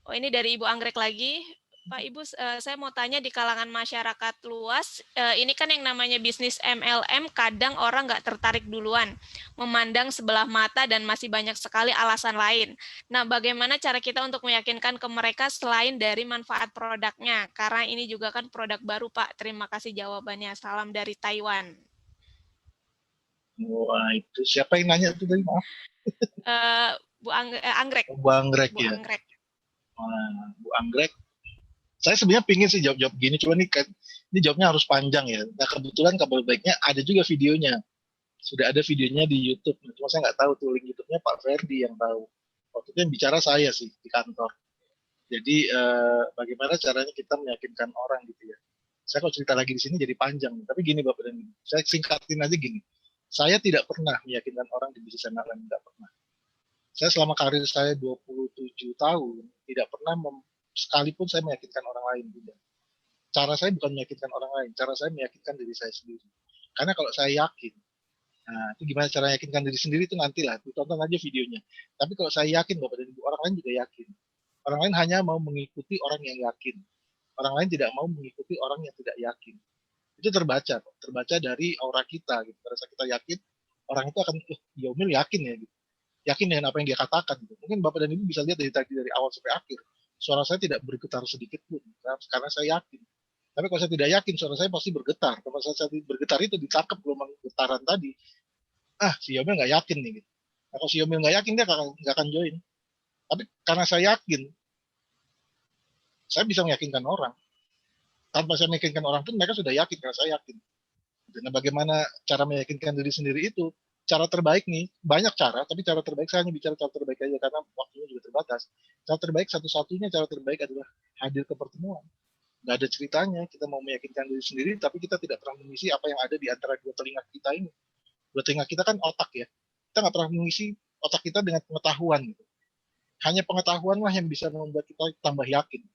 Oh ini dari Ibu Anggrek lagi. Pak Ibu, saya mau tanya di kalangan masyarakat luas, ini kan yang namanya bisnis MLM, kadang orang nggak tertarik duluan, memandang sebelah mata dan masih banyak sekali alasan lain. Nah, bagaimana cara kita untuk meyakinkan ke mereka selain dari manfaat produknya? Karena ini juga kan produk baru, Pak. Terima kasih jawabannya. Salam dari Taiwan. Wah, itu siapa yang nanya itu tadi? Maaf. Bu Anggrek. Bu Anggrek ya. Anggrek. Wah, Bu Anggrek. Saya sebenarnya pingin sih jawab gini, cuma ini jawabnya harus panjang ya. Nah kebetulan kabar baiknya ada juga videonya, sudah ada videonya di YouTube. Cuma saya nggak tahu tuh link YouTube-nya Pak Ferdi yang tahu. Waktu itu yang bicara saya sih di kantor. Jadi bagaimana caranya kita meyakinkan orang gitu ya. Saya kalau cerita lagi di sini jadi panjang. Tapi gini Bapak dan Ibu, saya singkatin aja gini. Saya tidak pernah meyakinkan orang di bisnis MLM, tidak pernah. Saya selama karir saya 27 tahun tidak pernah sekalipun saya meyakinkan orang lain tidak. Cara saya bukan meyakinkan orang lain, cara saya meyakinkan diri saya sendiri. Karena kalau saya yakin, nah itu gimana cara meyakinkan diri sendiri itu nantilah, tonton aja videonya. Tapi kalau saya yakin Bapak dan Ibu, orang lain juga yakin. Orang lain hanya mau mengikuti orang yang yakin. Orang lain tidak mau mengikuti orang yang tidak yakin. Itu terbaca dari aura kita. Gitu. Pada saat kita yakin, orang itu akan, Yaumil yakin ya, gitu. Yakin dengan apa yang dia katakan. Gitu. Mungkin Bapak dan Ibu bisa lihat dari awal sampai akhir. Suara saya tidak bergetar sedikit pun, karena saya yakin. Tapi kalau saya tidak yakin, suara saya pasti bergetar. Kalau saya bergetar itu ditangkap gelombang getaran tadi. Si Yomil nggak yakin nih. Gitu. Nah, kalau si Yomil nggak yakin, dia nggak akan join. Tapi karena saya yakin, saya bisa meyakinkan orang. Tanpa saya meyakinkan orang pun, mereka sudah yakin karena saya yakin. Nah, bagaimana cara meyakinkan diri sendiri itu? Cara terbaik nih, banyak cara, tapi cara terbaik saya hanya bicara cara terbaik aja karena waktunya juga terbatas. Cara terbaik satu-satunya cara terbaik adalah hadir ke pertemuan. nggak ada ceritanya. Kita mau meyakinkan diri sendiri, tapi kita tidak pernah mengisi apa yang ada di antara dua telinga kita ini. Dua telinga kita kan otak ya. Kita nggak pernah mengisi otak kita dengan pengetahuan. Gitu. Hanya pengetahuan lah yang bisa membuat kita tambah yakin.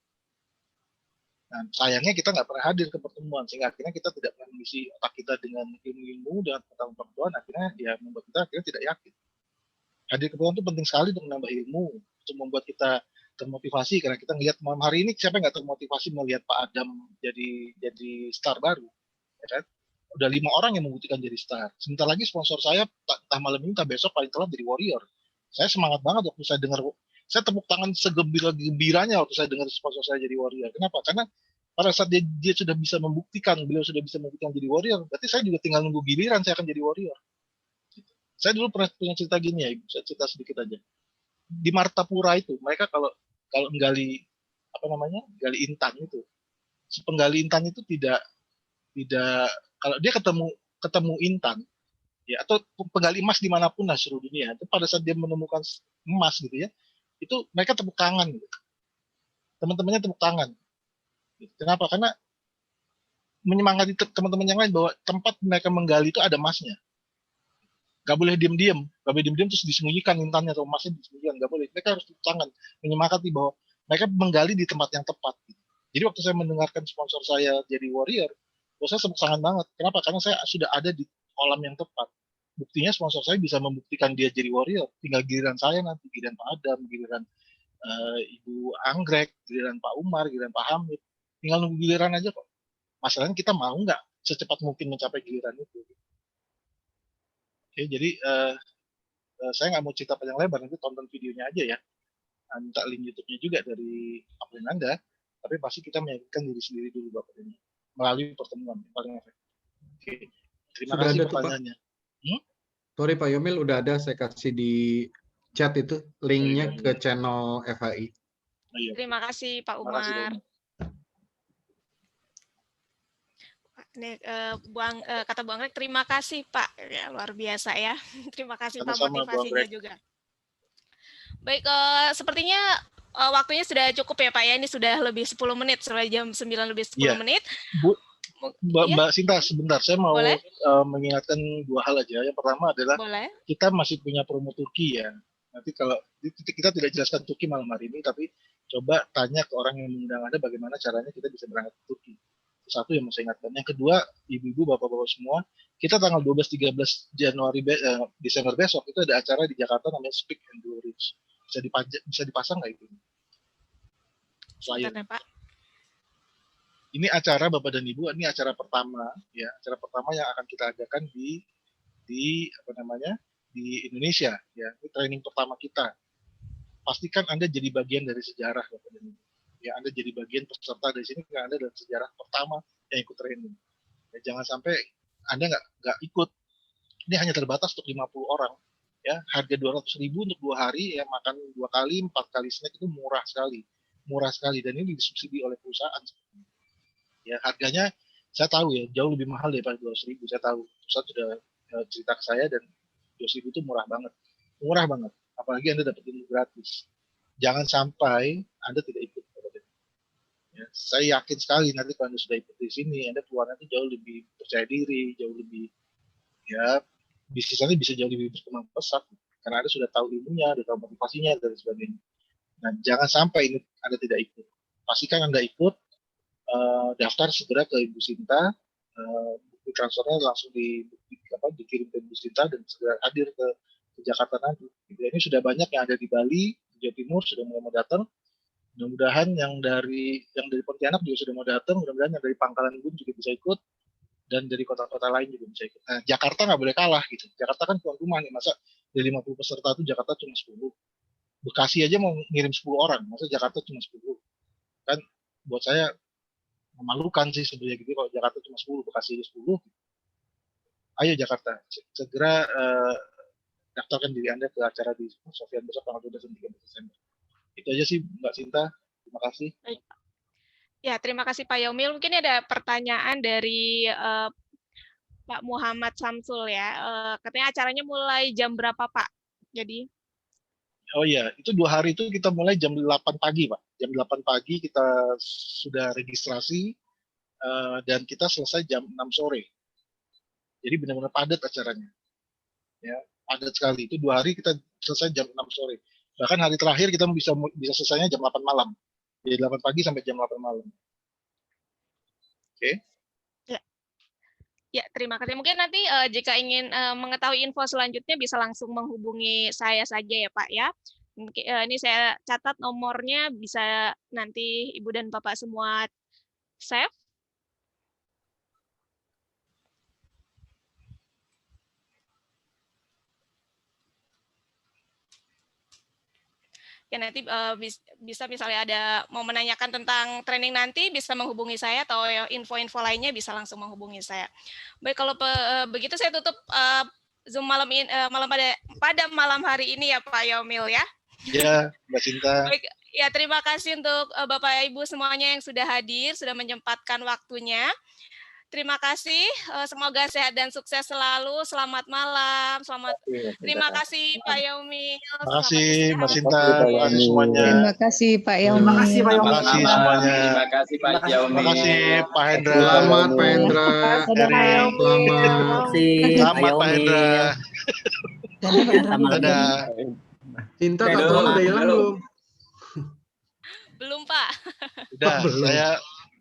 Nah, sayangnya kita nggak pernah hadir ke pertemuan, sehingga akhirnya kita tidak pernah mengisi otak kita dengan ilmu-ilmu, dengan pengetahuan, akhirnya ya membuat kita akhirnya tidak yakin. Hadir ke pertemuan itu penting sekali untuk menambah ilmu, untuk membuat kita termotivasi, karena kita ngelihat malam hari ini siapa yang nggak termotivasi melihat Pak Adam jadi star baru, ya kan? Udah 5 orang yang membuktikan jadi star. Sebentar lagi sponsor saya, entah malam ini, entah besok paling telat jadi warrior. Saya semangat banget waktu saya dengar, saya tepuk tangan segembira-gembiranya waktu saya dengar sponsor saya jadi warrior. Kenapa? Karena pada saat dia sudah bisa membuktikan, beliau sudah bisa membuktikan jadi warrior, berarti saya juga tinggal nunggu giliran saya akan jadi warrior. Saya dulu pernah punya cerita gini ya, Ibu, saya cerita sedikit aja. Di Martapura itu, mereka kalau menggali gali intan itu, si penggali intan itu tidak kalau dia ketemu intan, ya atau penggali emas dimanapun lah seluruh dunia, itu pada saat dia menemukan emas gitu ya, itu mereka tepuk tangan gitu. Teman-temannya tepuk tangan. Kenapa? Karena menyemangati teman-teman yang lain bahwa tempat mereka menggali itu ada emasnya. Gak boleh diam-diam, terus disembunyikan intannya atau emasnya disembunyikan, gak boleh. Mereka harus tepuk tangan, menyemangati bahwa mereka menggali di tempat yang tepat. Jadi waktu saya mendengarkan sponsor saya jadi warrior, saya tepuk tangan banget. Kenapa? Karena saya sudah ada di kolam yang tepat. Buktinya sponsor saya bisa membuktikan dia jadi warrior. Tinggal giliran saya nanti, giliran Pak Adam, giliran Ibu Anggrek, giliran Pak Umar, giliran Pak Hamid. Tinggal nunggu giliran aja kok. Masalahnya kita mau nggak secepat mungkin mencapai giliran itu. Oke, jadi saya nggak mau cerita panjang lebar, nanti tonton videonya aja ya. Minta link YouTube-nya juga dari akun Anda, tapi pasti kita meyakinkan diri sendiri dulu Bapak ini melalui pertemuan yang paling efektif. Oke, terima Sudah kasih ada tuh, Pak. pertanyaannya. Sorry Pak Yomil, udah ada saya kasih di chat itu linknya ke channel FHI. Oh, iya. Terima kasih Pak Terima kasih, Umar. Bang. Ini, kata Bu Anggrek, terima kasih Pak, ya, luar biasa ya. Terima kasih Pak Sama-sama, Bu motivasinya Anggrek. juga. Baik, sepertinya waktunya sudah cukup ya Pak ya, ini sudah lebih 10 menit, sudah jam 9 lebih 10 Iya. menit. Mbak Sinta, sebentar, saya mau Boleh? mengingatkan 2 hal aja. Yang pertama adalah Boleh. kita masih punya promo Turki ya. Nanti kalau kita tidak jelaskan Turki malam hari ini, tapi coba tanya ke orang yang mengundang Anda bagaimana caranya kita bisa berangkat ke Turki. Satu yang mau saya ingatkan. Yang kedua, ibu-ibu, bapak-bapak semua, kita tanggal 12-13 Desember besok itu ada acara di Jakarta namanya Speak and Grow Rich. Bisa dipasang nggak itu? Sebentar ya, Pak. Ini acara Bapak dan Ibu, ini acara pertama ya, acara pertama yang akan kita adakan di Indonesia ya. Ini training pertama kita. Pastikan Anda jadi bagian dari sejarah Bapak dan Ibu. Ya, Anda jadi bagian peserta dari sini karena Anda adalah sejarah pertama yang ikut training. Ya, jangan sampai Anda nggak ikut. Ini hanya terbatas untuk 50 orang. Ya, harga 200.000 untuk 2 hari, ya makan 2 kali, 4 kali snack itu murah sekali, dan ini disubsidi oleh perusahaan. Ya, harganya saya tahu ya jauh lebih mahal daripada 200.000. Saya tahu, perusahaan sudah cerita ke saya dan 200.000 itu murah banget, apalagi Anda dapat ilmu gratis. Jangan sampai Anda tidak ikut. Ya, saya yakin sekali nanti kalau Anda sudah ikut di sini, Anda keluar nanti jauh lebih percaya diri, jauh lebih ya bisnis Anda bisa jauh lebih berkembang pesat karena Anda sudah tahu ilmunya, sudah tahu motivasinya dan sebagainya. Nah, jangan sampai ini Anda tidak ikut. Pastikan Anda ikut, daftar segera ke Ibu Sinta, bukti transfernya langsung dikirim ke Ibu Sinta dan segera hadir ke Jakarta nanti. Ini sudah banyak yang ada di Bali, di Jawa Timur sudah mulai mau datang. Mudah-mudahan yang dari Pontianak juga sudah mau datang, mudah-mudahan yang dari Pangkalan Bun juga bisa ikut, dan dari kota-kota lain juga bisa ikut. Nah, Jakarta nggak boleh kalah gitu. Jakarta kan tuan rumah nih, masa dari 50 peserta itu Jakarta cuma 10. Bekasi aja mau ngirim 10 orang, masa Jakarta cuma 10. Kan buat saya memalukan sih sebenarnya gitu kalau Jakarta cuma 10, Bekasi aja 10. Ayo Jakarta, segera daftarkan diri Anda ke acara di Sofian besok tanggal 12 dan 13 Desember. Itu aja sih Mbak Sinta, terima kasih. Ya, terima kasih Pak Yaumil. Mungkin ada pertanyaan dari Pak Muhammad Samsul ya. Katanya acaranya mulai jam berapa Pak? Jadi? Oh iya, itu 2 hari itu kita mulai jam 8 pagi Pak. Jam 8 pagi kita sudah registrasi dan kita selesai jam 6 sore. Jadi benar-benar padat acaranya. Ya, padat sekali. Itu 2 hari kita selesai jam 6 sore. Bahkan hari terakhir kita bisa selesainya jam 8 malam. Jadi 8 pagi sampai jam 8 malam. Oke. Ya, terima kasih. Mungkin nanti jika ingin mengetahui info selanjutnya bisa langsung menghubungi saya saja ya Pak ya. Ini saya catat nomornya, bisa nanti Ibu dan Bapak semua save. Ya nanti bisa misalnya ada mau menanyakan tentang training nanti bisa menghubungi saya, atau info-info lainnya bisa langsung menghubungi saya. Baik, kalau begitu saya tutup Zoom malam ini, pada malam hari ini ya Pak Yaumil ya. Ya, Mbak Cinta. Baik, ya terima kasih untuk Bapak Ibu semuanya yang sudah hadir, sudah menyempatkan waktunya. Terima kasih, semoga sehat dan sukses selalu. Selamat malam, terima kasih Pak Yaumil. Terima kasih Mbak Cinta, Terima terima kasih semuanya. Terima kasih Pak Yaumil. Terima kasih semuanya. Terima kasih Pak Yaumil. Terima kasih Pak Hendra. Selamat Pak Hendra. Erik. Selamat Pak Hendra. Dadah. Cinta katanya udah hilang belum? Belum Pak. Udah, Belum.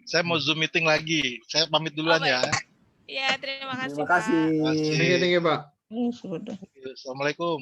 saya mau Zoom meeting lagi. Saya pamit duluan ya. Ya, terima kasih. Terima kasih. Terima kasih. Thank you, Pak. Sudah. Assalamualaikum.